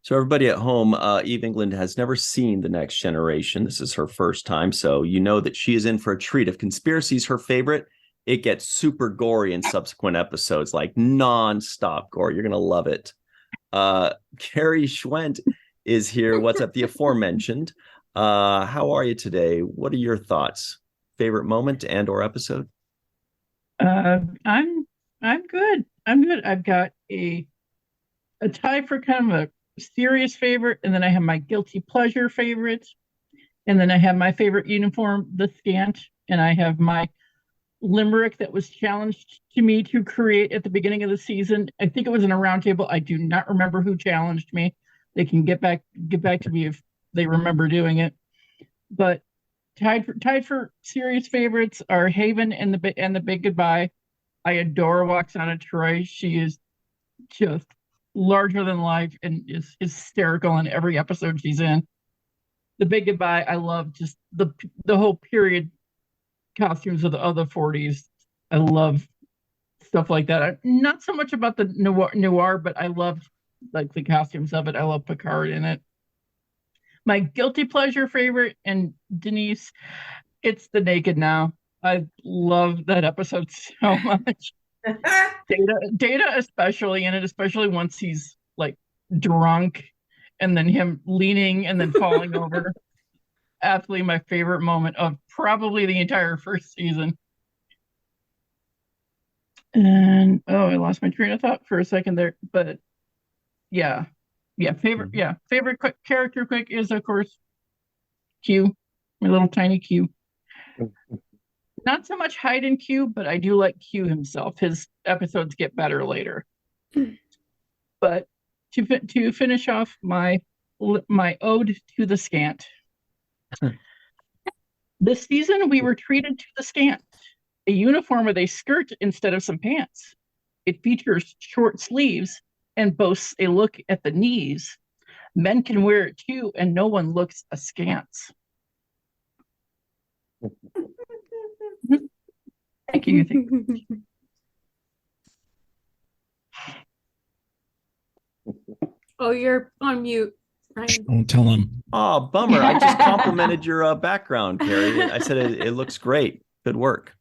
So everybody at home, Eve England has never seen The Next Generation. This is her first time. So you know that she is in for a treat. If conspiracy is her favorite, it gets super gory in subsequent episodes, like non-stop gore. You're going to love it. Carrie Schwent is here. What's up? The aforementioned. How are you today? What are your thoughts? Favorite moment and or episode? I'm good. I've got a tie for kind of a serious favorite, and then I have my guilty pleasure favorite, and then I have my favorite uniform, the Scant, and I have my limerick that was challenged to me to create at the beginning of the season. I think it was in a roundtable. I do not remember who challenged me. They can get back to me if they remember doing it. But tied for serious favorites are Haven and the Big Goodbye. I adore Waxana Troy. She is just larger than life and is hysterical in every episode she's in. The Big Goodbye, I love just the whole period costumes of the 40s. I love stuff like that. Not so much about the noir, but I love like the costumes of it. I love Picard in it. My guilty pleasure favorite, and Denise, it's The Naked Now. I love that episode so much. Data especially in it, especially once he's like drunk and then him leaning and then falling over. Absolutely my favorite moment of probably the entire first season. And I lost my train of thought for a second there, but favorite character is of course Q, my little tiny Q. Not so much Hyde and Q, but I do like Q himself. His episodes get better later. But to finish off my ode to the Scant. This season we were treated to the Scant, a uniform with a skirt instead of some pants. It features short sleeves and boasts a look at the knees. Men can wear it too, and no one looks askance. Thank you. Oh, you're on mute, Ryan. Don't tell him. Oh, bummer. I just complimented your background, Carrie. I said it looks great. Good work.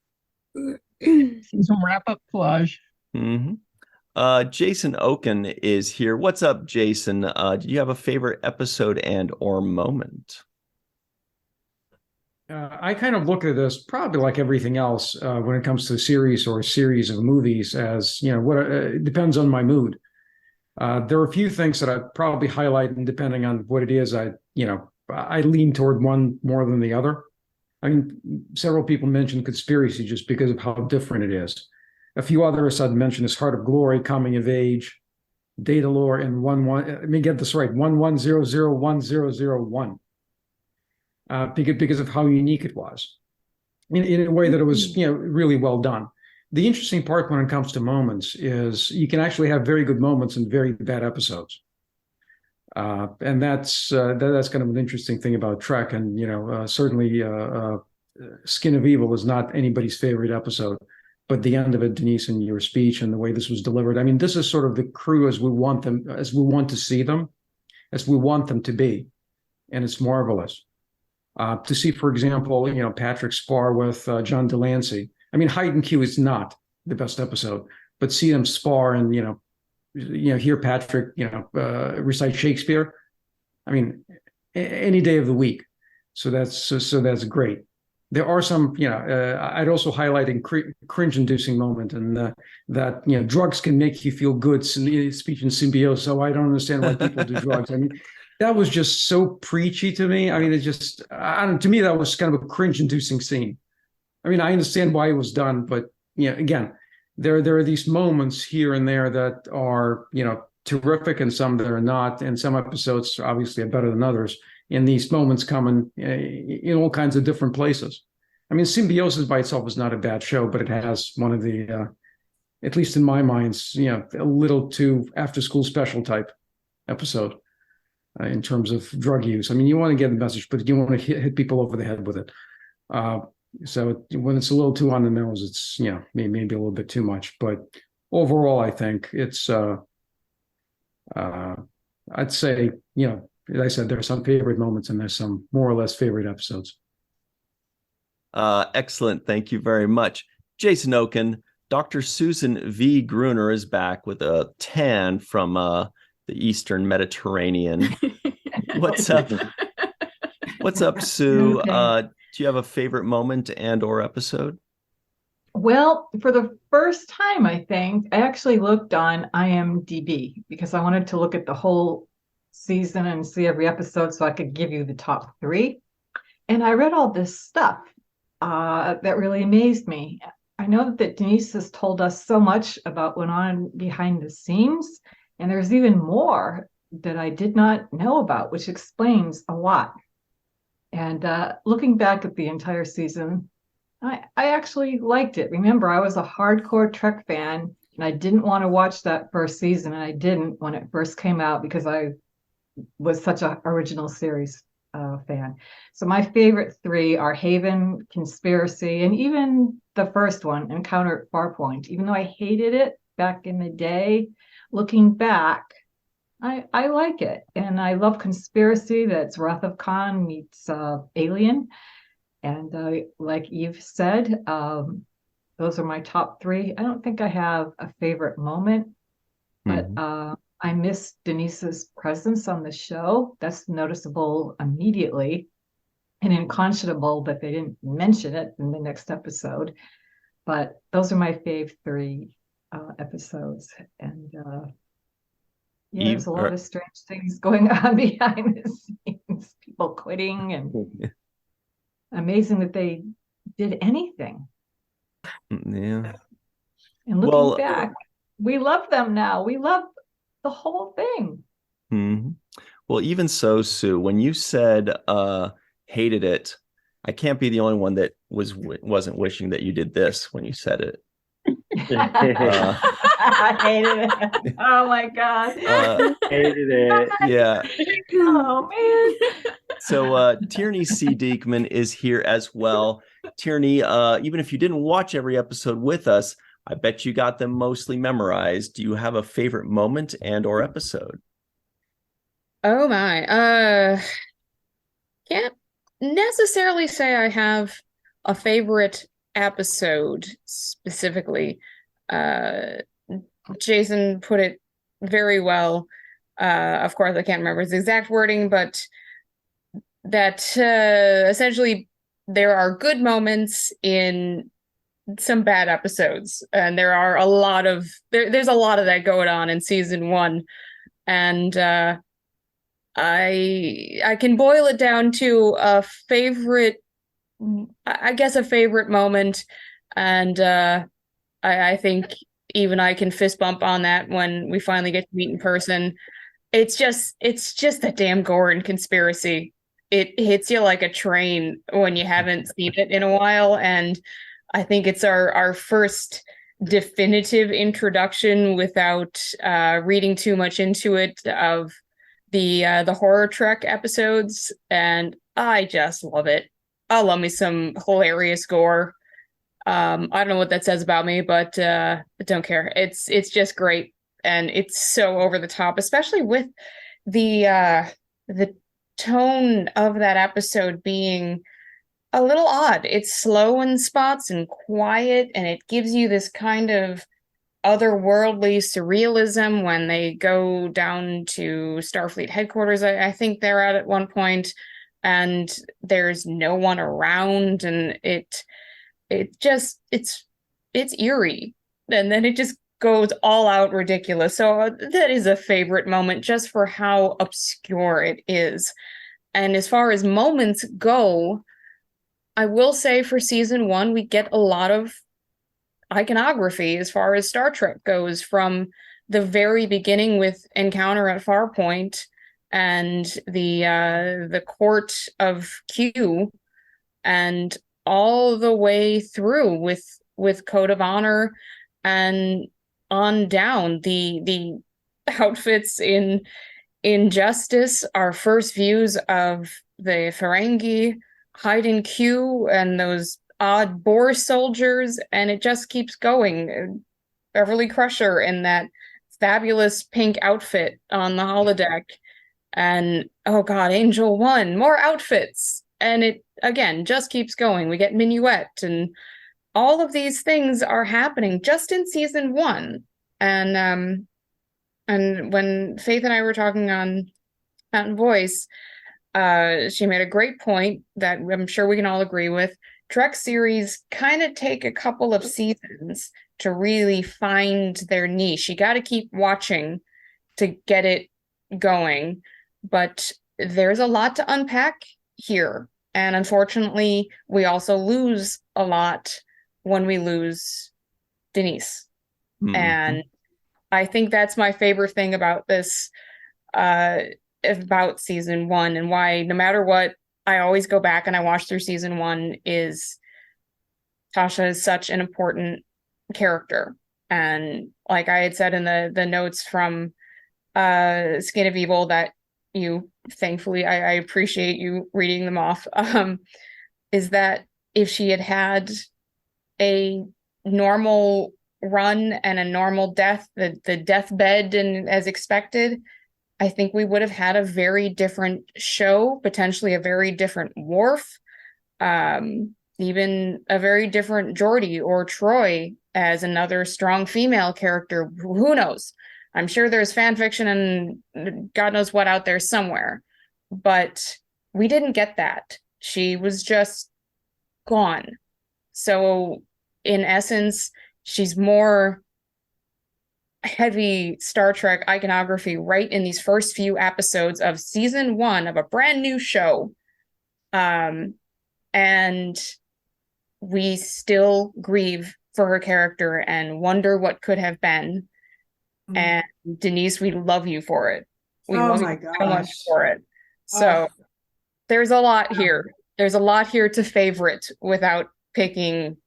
Some wrap-up collage. Mm-hmm. Jason Okun is here. What's up, Jason? Do you have a favorite episode and or moment? I kind of look at this probably like everything else when it comes to a series or a series of movies as, what it depends on my mood. There are a few things that I'd probably highlight, and depending on what it is, I lean toward one more than the other. I mean, several people mentioned Conspiracy just because of how different it is. A few others I'd mention is Heart of Glory, Coming of Age, Data Lore, and 11. Let me get this right: 11001001. Because of how unique it was, in a way that it was, really well done. The interesting part when it comes to moments is you can actually have very good moments and very bad episodes, and that's kind of an interesting thing about Trek. And certainly, Skin of Evil is not anybody's favorite episode, but the end of it, Denise, and your speech and the way this was delivered. I mean, this is sort of the crew as we want them, as we want to see them, as we want them to be, and it's marvelous. To see, for example, Patrick spar with John Delancey. I mean, Hyde and Q is not the best episode, but see them spar and hear Patrick recite Shakespeare. I mean, any day of the week. So that's great. There are some, I'd also highlight a cringe-inducing moment, and that drugs can make you feel good. Speech in symbiosis. So I don't understand why people do drugs. I mean, that was just so preachy to me. I mean, to me, that was kind of a cringe-inducing scene. I mean, I understand why it was done, but again, there are these moments here and there that are, terrific, and some that are not, and some episodes obviously are better than others. And these moments come in all kinds of different places. I mean, Symbiosis by itself is not a bad show, but it has one of the, at least in my mind, a little too after-school special type episode. In terms of drug use. I mean, you want to get the message, but you want to hit people over the head with it. So when it's a little too on the nose, it's, maybe a little bit too much. But overall, I think it's, I'd say, as I said, there are some favorite moments and there's some more or less favorite episodes. Excellent. Thank you very much. Jason Okun, Dr. Susan V. Gruner is back with a tan from the Eastern Mediterranean. What's up? What's up, Sue? Okay. Do you have a favorite moment and or episode? Well, for the first time, I think, I actually looked on IMDb because I wanted to look at the whole season and see every episode so I could give you the top 3. And I read all this stuff that really amazed me. I know that Denise has told us so much about what went on behind the scenes, and there's even more that I did not know about, which explains a lot. And looking back at the entire season, I actually liked it. Remember, I was a hardcore Trek fan, and I didn't want to watch that first season, and I didn't when it first came out because I was such an original series fan. So my favorite 3 are Haven, Conspiracy, and even the first one, Encounter at Farpoint. Even though I hated it back in the day, looking back, I like it. And I love Conspiracy. That's Wrath of Khan meets Alien. And like you've said, those are my top 3. I don't think I have a favorite moment, but I miss Denise's presence on the show. That's noticeable immediately and unconscionable that they didn't mention it in the next episode. But those are my fave 3 episodes. And there's a lot of strange things going on behind the scenes. People quitting, and amazing that they did anything. Yeah. And looking back, we love them now. We love the whole thing. Mm-hmm. Well, even so, Sue, when you said hated it, I can't be the only one that wasn't wishing that you did this when you said it. I hated it. Oh my God. Hated it. Yeah. Oh man. So Tierney C. Dieckmann is here as well. Tierney, even if you didn't watch every episode with us, I bet you got them mostly memorized. Do you have a favorite moment and or episode? Oh my. Can't necessarily say I have a favorite episode specifically. Jason put it very well. Of course, I can't remember his exact wording, but that essentially there are good moments in some bad episodes, and there are a lot of there's a lot of that going on in season 1, and I can boil it down to a favorite, I guess, a favorite moment, and I think even I can fist bump on that when we finally get to meet in person. It's just that damn Goran conspiracy. It hits you like a train when you haven't seen it in a while, and I think it's our first definitive introduction without reading too much into it of the horror trek episodes, and I just love it. I love me some hilarious gore. I don't know what that says about me, but I don't care. It's just great, and it's so over the top, especially with the tone of that episode being a little odd. It's slow in spots and quiet, and it gives you this kind of otherworldly surrealism when they go down to Starfleet headquarters. I think they're at one point, and there's no one around, and it's eerie, and then it just goes all out ridiculous. So that is a favorite moment just for how obscure it is. And as far as moments go, I will say for season 1, we get a lot of iconography as far as Star Trek goes, from the very beginning with Encounter at Farpoint and the court of Q, and all the way through with Code of Honor and on down. The outfits in Injustice, our first views of the Ferengi, hiding Q and those odd Boer soldiers, and it just keeps going. Beverly Crusher in that fabulous pink outfit on the holodeck, and oh god, Angel One, more outfits, and it again just keeps going. We get Minuet, and all of these things are happening just in season 1. And when Faith and I were talking on Mountain Voice, she made a great point that I'm sure we can all agree with. Trek series kind of take a couple of seasons to really find their niche. You got to keep watching to get it going, but there's a lot to unpack here. And unfortunately, we also lose a lot when we lose Denise. Mm-hmm. And I think that's my favorite thing about this, about season 1, and why no matter what, I always go back and I watch through season 1, is Tasha is such an important character. And like I had said in the notes from Skin of Evil that you, thankfully, I appreciate you reading them off, is that if she had had a normal run and a normal death, the deathbed and as expected, I think we would have had a very different show, potentially a very different Worf, even a very different Geordi or Troy as another strong female character. Who knows? I'm sure there's fan fiction and God knows what out there somewhere, but we didn't get that. She was just gone. So in essence, she's more heavy Star Trek iconography right in these first few episodes of season 1 of a brand new show. And we still grieve for her character and wonder what could have been. And Denise, we love you for it. We love you so much for it. So there's a lot here. There's a lot here to favorite without picking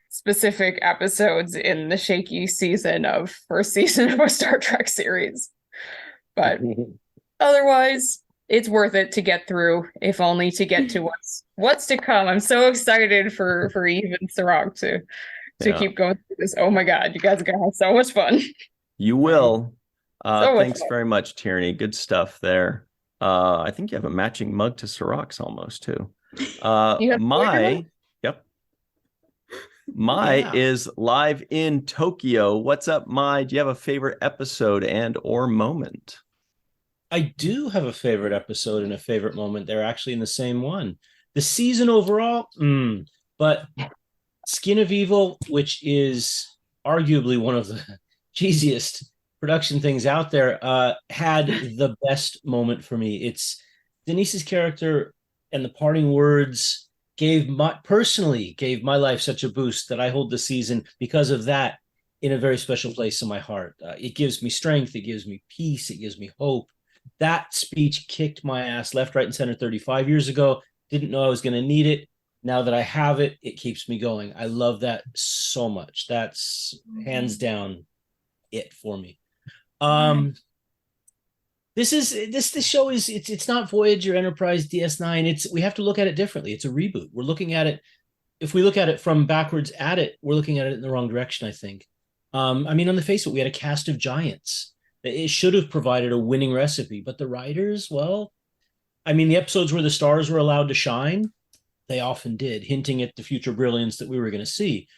specific episodes in the shaky season of first season of a Star Trek series. But otherwise, it's worth it to get through, if only to get to what's to come. I'm so excited for Eve and Cirroc to keep going through this. Oh my god, you guys are gonna have so much fun. You will. Thanks very much, Tierney. Good stuff there. I think you have a matching mug to Cirroc's almost too. My is live in Tokyo. What's up, Mai? Do you have a favorite episode and or moment? I do have a favorite episode and a favorite moment. They're actually in the same one. The season overall, but Skin of Evil, which is arguably one of the cheesiest production things out there, had the best moment for me. It's Denise's character and the parting words gave my life such a boost that I hold the season because of that in a very special place in my heart. It gives me strength. It gives me peace. It gives me hope. That speech kicked my ass left, right, and center 35 years ago. Didn't know I was going to need it. Now that I have it, it keeps me going. I love that so much. That's hands down it for me. This show is it's not Voyager, Enterprise, DS9. We have to look at it differently. It's a reboot. We're looking at it. If we look at it from backwards at it, we're looking at it in the wrong direction, I think. I mean, on the face of it, we had a cast of giants. It should have provided a winning recipe, but the writers, well, I mean, the episodes where the stars were allowed to shine, they often did, hinting at the future brilliance that we were going to see.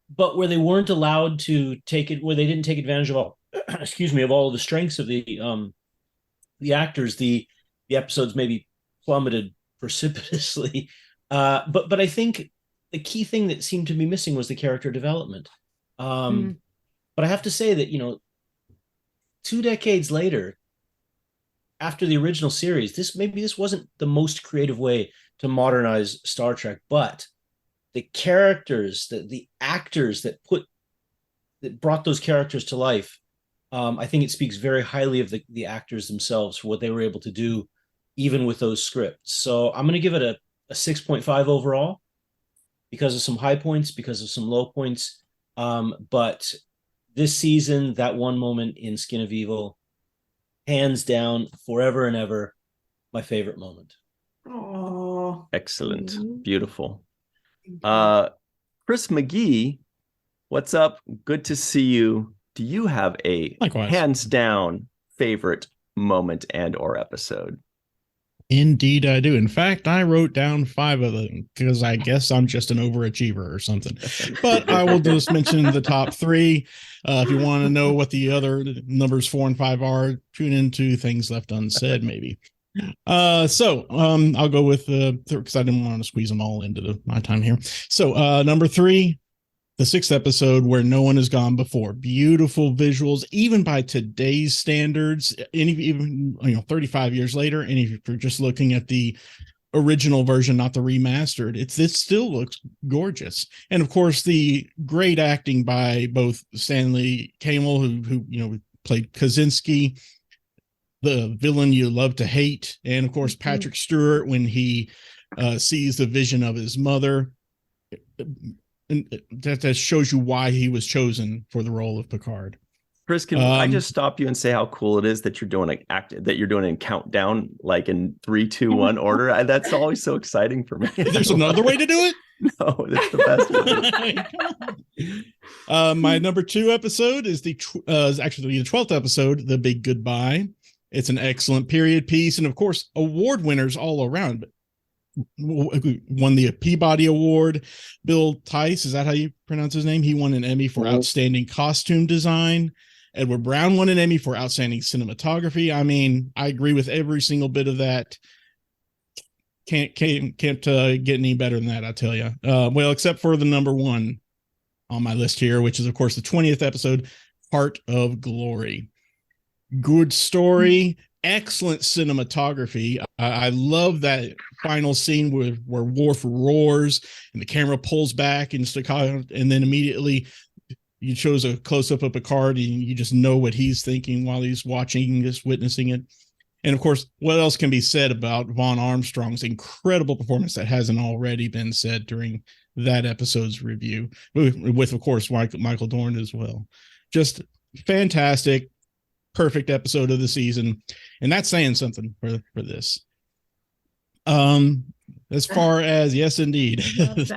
But where they weren't allowed to take it, where they didn't take advantage of all, of all of the strengths of the actors, the episodes maybe plummeted precipitously. But I think the key thing that seemed to be missing was the character development. But I have to say that, 2 decades later, after the original series, this wasn't the most creative way to modernize Star Trek, but the characters, the actors that brought those characters to life, I think it speaks very highly of the actors themselves for what they were able to do, even with those scripts. So I'm going to give it a 6.5 overall because of some high points, because of some low points. But this season, that one moment in Skin of Evil, hands down, forever and ever, my favorite moment. Oh, excellent. Beautiful. Chris McGee, what's up? Good to see you. Do you have a hands down favorite moment and or episode? Indeed, I do. In fact, I wrote down 5 of them because I guess I'm just an overachiever or something. But I will just mention the top 3. If you want to know what the other numbers 4 and 5 are, tune into Things Left Unsaid, maybe. So I'll go with because I didn't want to squeeze them all into my time here. So number 3, the 6th episode, Where No One Has Gone Before. Beautiful visuals, even by today's standards, even 35 years later. And if you're just looking at the original version, not the remastered, it still looks gorgeous. And of course, the great acting by both Stanley Kamel, who played Kaczynski, the villain you love to hate, and of course Patrick Stewart when he sees the vision of his mother. And that shows you why he was chosen for the role of Picard. Chris, can I just stop you and say how cool it is that you're doing in countdown, like in 3, 2, 1 order? That's always so exciting for me. There's another way to do it? No, that's the best. My number 2 episode is actually the 12th episode, The Big Goodbye. It's an excellent period piece, and of course, award winners all around. Won the Peabody Award. Bill Tice, is that how you pronounce his name? He won an Emmy for outstanding costume design. Edward Brown won an Emmy for outstanding cinematography. I mean, I agree with every single bit of that. Can't get any better than that, I tell you. Well, except for the number 1 on my list here, which is of course the 20th episode, Heart of Glory. Good story. Excellent cinematography. I love that final scene where Worf roars and the camera pulls back in staccato, and then immediately you shows a close-up of Picard and you just know what he's thinking while he's watching, just witnessing it. And of course, what else can be said about Vaughn Armstrong's incredible performance that hasn't already been said during that episode's review, with of course Michael Dorn as well. Just fantastic. Perfect episode of the season, and that's saying something for this. As far as, yes indeed,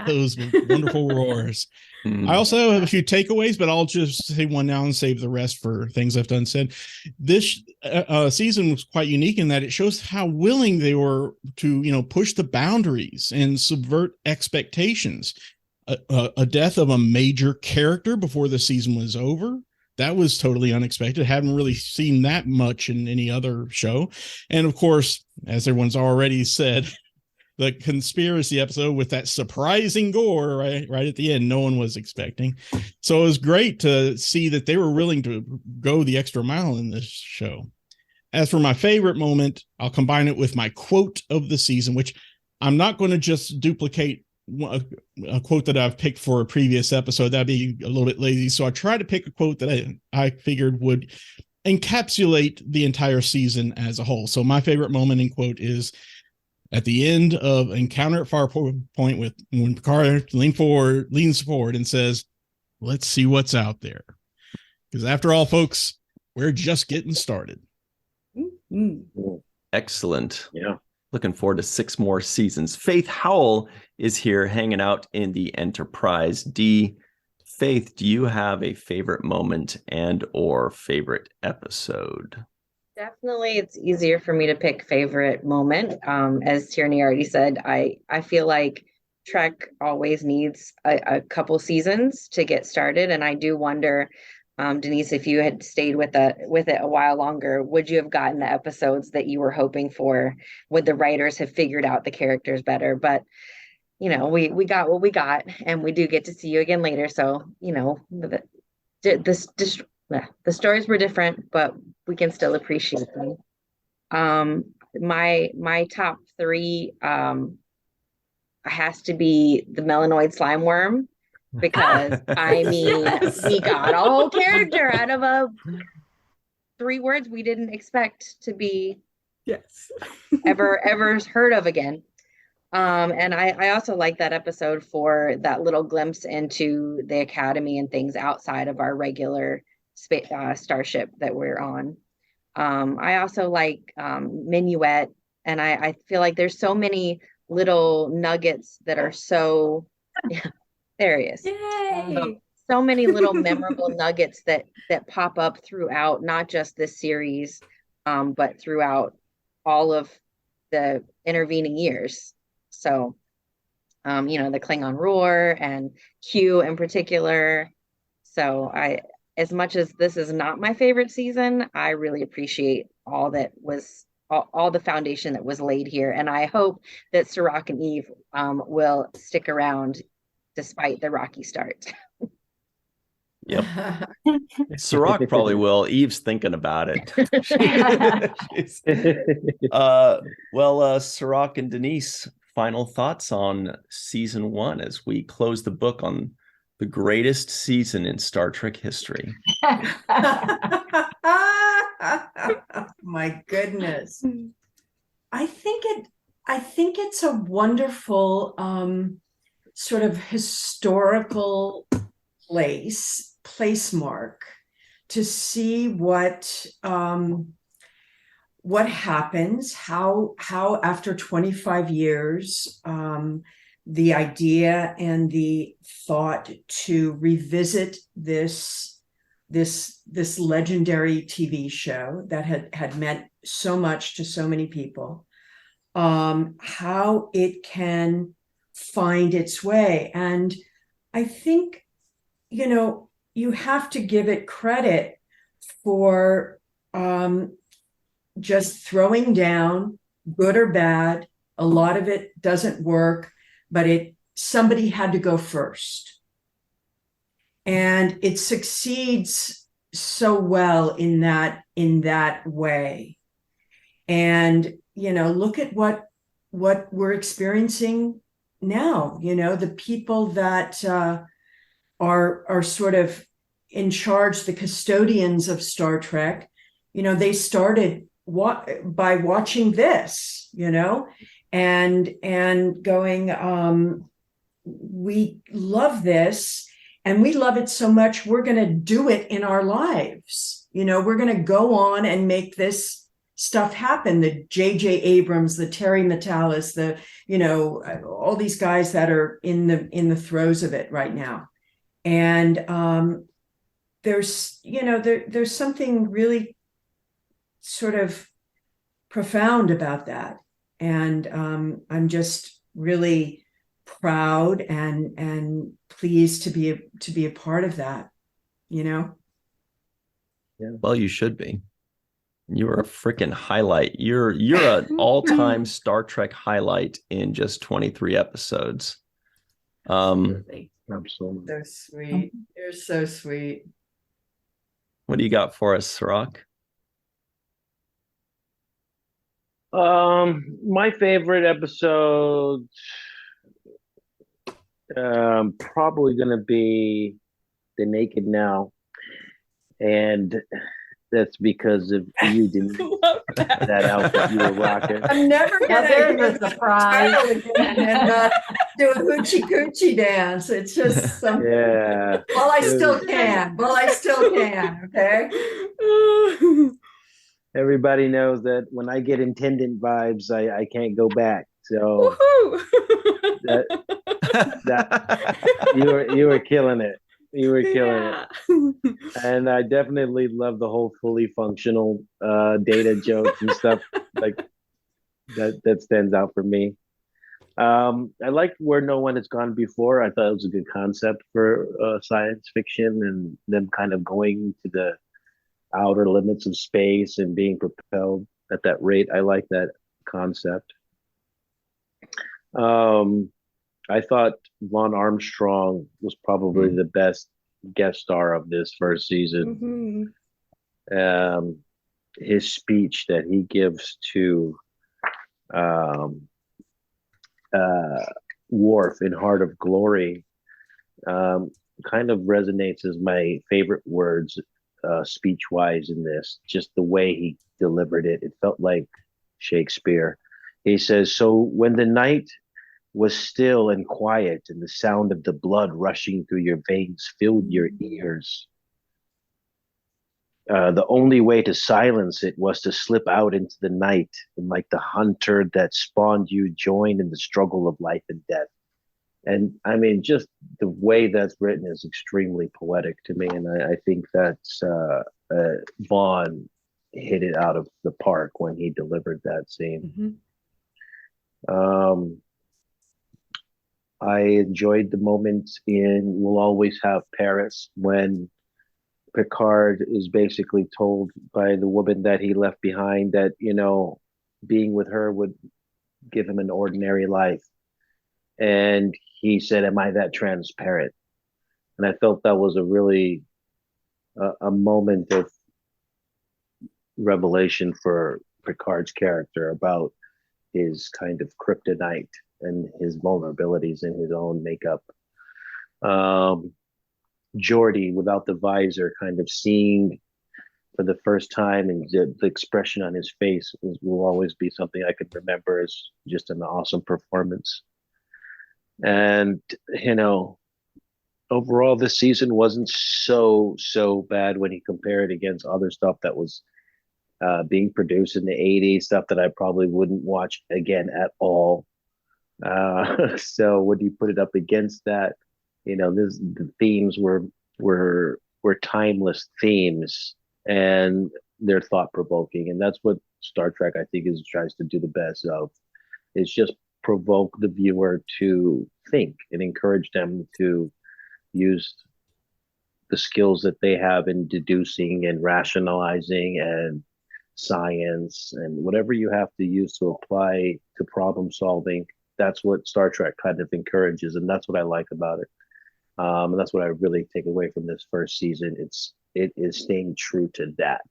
those wonderful roars. I also have a few takeaways, but I'll just say one now and save the rest for Things Left Unsaid. This season was quite unique in that it shows how willing they were to push the boundaries and subvert expectations. A death of a major character before the season was over. That was totally unexpected. Haven't really seen that much in any other show. And of course, as everyone's already said, the conspiracy episode with that surprising gore right at the end. No one was expecting. So it was great to see that they were willing to go the extra mile in this show. As for my favorite moment, I'll combine it with my quote of the season, which I'm not going to just duplicate a quote that I've picked for a previous episode. That'd be a little bit lazy. So I tried to pick a quote that I figured would encapsulate the entire season as a whole. So my favorite moment in quote is at the end of Encounter at Farpoint with when Picard leans forward and says, "Let's see what's out there." Because after all, folks, we're just getting started. Excellent. Yeah. Looking forward to 6 more seasons. Faith Howell is here hanging out in the Enterprise D. Faith, do you have a favorite moment and or favorite episode? Definitely, it's easier for me to pick favorite moment. As Tierney already said, I feel like Trek always needs a couple seasons to get started, and I do wonder, Denise, if you had stayed with it a while longer, would you have gotten the episodes that you were hoping for? Would the writers have figured out the characters better? But we got what we got, and we do get to see you again later. So the stories were different, but we can still appreciate them. My top 3 has to be the melanoid slime worm, because I mean, Yes. we got a whole character out of 3 words we didn't expect to be Yes. ever heard of again. And I also like that episode for that little glimpse into the academy and things outside of our regular starship that we're on. I also like Minuet, and I feel like there's so many little nuggets that are so there he is. Yay! So many little memorable nuggets that pop up throughout not just this series, but throughout all of the intervening years. So the Klingon roar and Q in particular. So as much as this is not my favorite season, I really appreciate all that was all the foundation that was laid here. And I hope that Cirroc and Eve will stick around despite the rocky start. Yep. Cirroc probably will. Eve's thinking about it. Cirroc and Denise, final thoughts on season 1 as we close the book on the greatest season in Star Trek history. My goodness. I think it's a wonderful sort of historical place mark to see what happens, how after 25 years the idea and the thought to revisit this legendary TV show that had meant so much to so many people, how it can find its way. And I think, you have to give it credit for just throwing down, good or bad. A lot of it doesn't work, but somebody had to go first. And it succeeds so well in that way. And, look at what we're experiencing now. The people that are sort of in charge, the custodians of Star Trek, they started by watching this, and going, we love this and we love it so much, we're going to do it in our lives. We're going to go on and make this stuff happen. The J.J. Abrams, the Terry Matalas, all these guys that are in the throes of it right now. And there's something really sort of profound about that. And I'm just really proud and pleased to be a part of that, Yeah. Well, you should be. You're a freaking highlight. You're an all-time Star Trek highlight in just 23 episodes. Absolutely. Absolutely. So sweet. You're so sweet. What do you got for us, Cirroc? My favorite episode, probably gonna be The Naked Now, and that's because of you, Denise. That outfit you were rocking. I'm never Now gonna there's hear a the surprise. title again and do a hoochie coochie dance. It's just something. Yeah. Well, I still can. Well, I still can. Okay. Everybody knows that when I get intendant vibes, I can't go back. So that you were killing it. You were killing it. And I definitely love the whole fully functional data jokes and stuff like that stands out for me. I like Where No One Has Gone Before. I thought it was a good concept for science fiction and them kind of going to the outer limits of space and being propelled at that rate. I like that concept. I thought Vaughn Armstrong was probably the best guest star of this first season. His speech that he gives to Worf in Heart of Glory kind of resonates as my favorite words speech-wise in this. Just the way he delivered it, it felt like Shakespeare. He says, "So when the night was still and quiet and the sound of the blood rushing through your veins filled your ears, the only way to silence it was to slip out into the night and, like the hunter that spawned you, join in the struggle of life and death." And I mean, just the way that's written is extremely poetic to me. And I think that's Vaughn hit it out of the park when he delivered that scene. I enjoyed the moment in We'll Always Have Paris when Picard is basically told by the woman that he left behind that, you know, being with her would give him an ordinary life. And he said, "Am I that transparent?" And I felt that was a really a moment of revelation for Picard's character about his kind of kryptonite and his vulnerabilities in his own makeup. Geordi without the visor, kind of seeing for the first time, and the expression on his face will always be something I could remember as just an awesome performance. And, you know, overall, this season wasn't so bad when you compare it against other stuff that was being produced in the 80s, stuff that I probably wouldn't watch again at all. So when you put it up against that, you know, the themes were timeless themes, and they're thought provoking, and that's what Star Trek I think tries to do the best of. It's just provoke the viewer to think and encourage them to use the skills that they have in deducing and rationalizing and science and whatever you have to use to apply to problem solving. That's what Star Trek kind of encourages, and that's what I like about it. And that's what I really take away from this first season. It is staying true to that.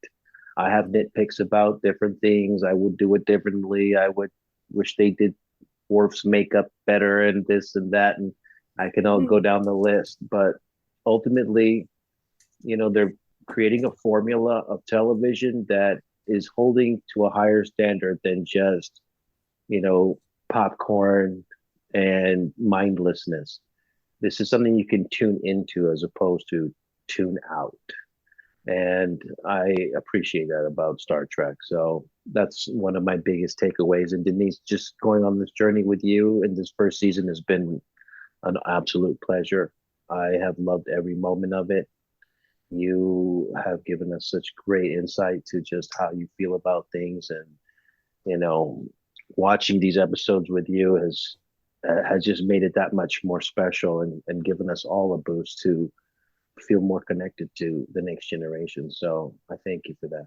I have nitpicks about different things. I would do it differently. I would wish they did Worf's makeup better and this and that, and I can all go down the list. But ultimately, you know, they're creating a formula of television that is holding to a higher standard than just, you know, popcorn and mindlessness. This is something you can tune into as opposed to tune out. And I appreciate that about Star Trek. So that's one of my biggest takeaways. And Denise, just going on this journey with you in this first season has been an absolute pleasure. I have loved every moment of it. You have given us such great insight to just how you feel about things. And, you know, watching these episodes with you has just made it that much more special and given us all a boost to feel more connected to the next generation. So I thank you for that.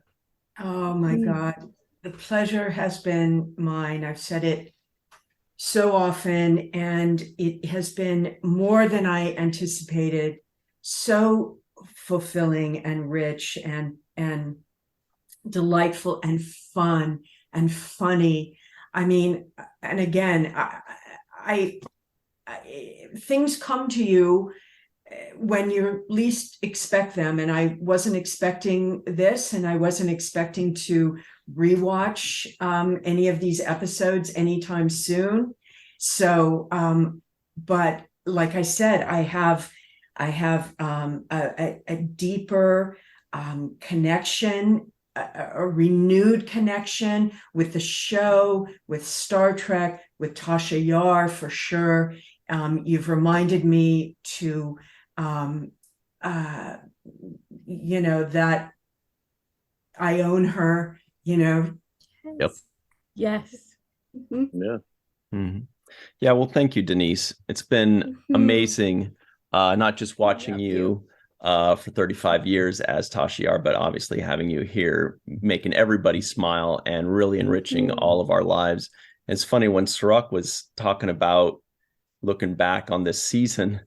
Oh my God. The pleasure has been mine. I've said it so often, and it has been more than I anticipated. So fulfilling and rich and delightful and fun and funny. I mean, and again, things come to you when you least expect them. And I wasn't expecting this, and I wasn't expecting to rewatch any of these episodes anytime soon. So, but like I said, I have a deeper connection, a renewed connection with the show, with Star Trek, with Tasha Yar for sure. You've reminded me to, that I own her, Yep. Yes. Yeah. Mm-hmm. Yeah. Well, thank you, Denise. It's been amazing, not just watching you for 35 years as Tasha Yar, but obviously having you here, making everybody smile and really enriching all of our lives. And it's funny, when Cirroc was talking about looking back on this season, I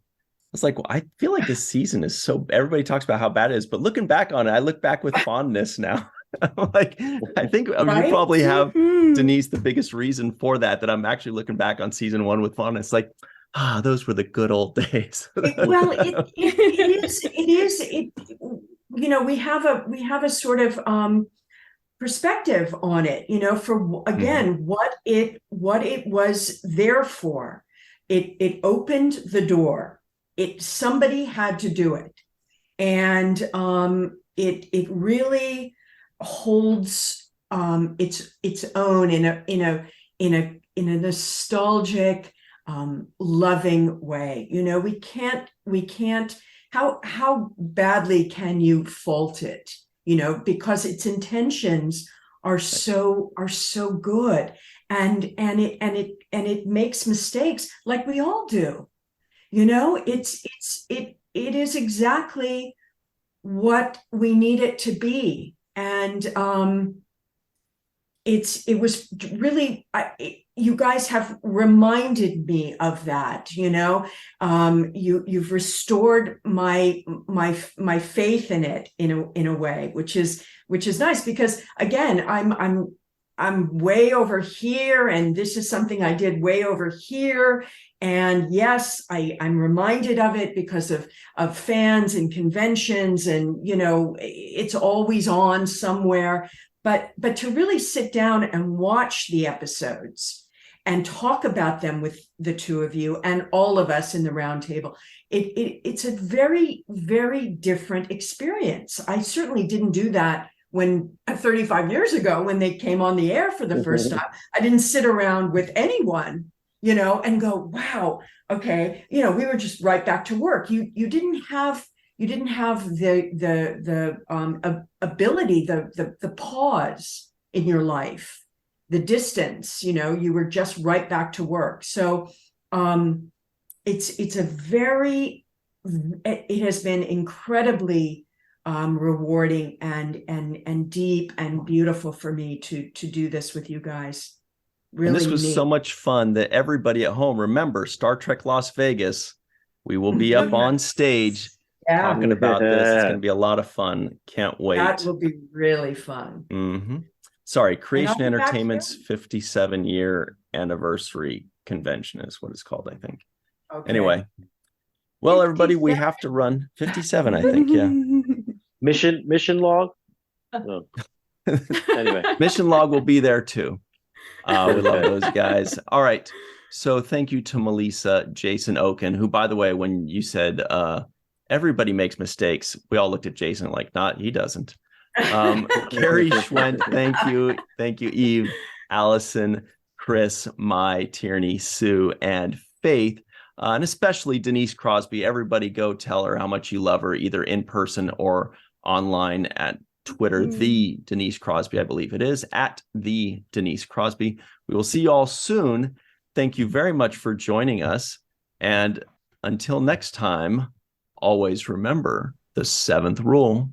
was like, well, I feel like this season is so, everybody talks about how bad it is, but looking back on it, I look back with fondness now. Like, I think you probably have, Denise, the biggest reason for that I'm actually looking back on season 1 with fondness. Like, those were the good old days. Well, it is. We have a sort of perspective on it, for again, what it was there for. It opened the door. Somebody had to do it. And it really holds its own in a nostalgic, loving way. We can't, how badly can you fault it? Because its intentions are so good, and it makes mistakes like we all do. It is exactly what we need it to be. And it was really, you guys have reminded me of that. You've restored my faith in it in a way, which is nice, because again, I'm way over here, and this is something I did way over here. And yes, I'm reminded of it because of fans and conventions, and it's always on somewhere. But to really sit down and watch the episodes and talk about them with the two of you and all of us in the round table, it's a very, very different experience. I certainly didn't do that when 35 years ago, when they came on the air for the first time. I didn't sit around with anyone, and go, wow, okay, we were just right back to work. You didn't have the ability, the pause in your life, the distance. You were just right back to work. So it has been incredibly rewarding and deep and beautiful for me to do this with you guys. Really, and this was so much fun that everybody at home, remember, Star Trek Las Vegas, we will be up on stage talking about this. It's going to be a lot to Can't wait. That will be really fun. Mm-hmm. Sorry, Creation Entertainment's 57-year anniversary convention is what it's called, I think. Okay. Anyway, well, everybody, we have to run. 57, I think. Yeah. Mission log. Oh. Anyway, mission log will be there too. We love those guys. All right. So thank you to Melissa, Jason, Okun, who, by the way, when you said everybody makes mistakes, we all looked at Jason like, he doesn't. Carrie Schwent, thank you. Thank you, Eve, Allison, Chris, Mai, Tierney, Sue, and Faith. And especially Denise Crosby. Everybody go tell her how much you love her, either in person or online at Twitter, the Denise Crosby, I believe it is, at the Denise Crosby. We will see you all soon. Thank you very much for joining us. And until next time, always remember the 7th rule.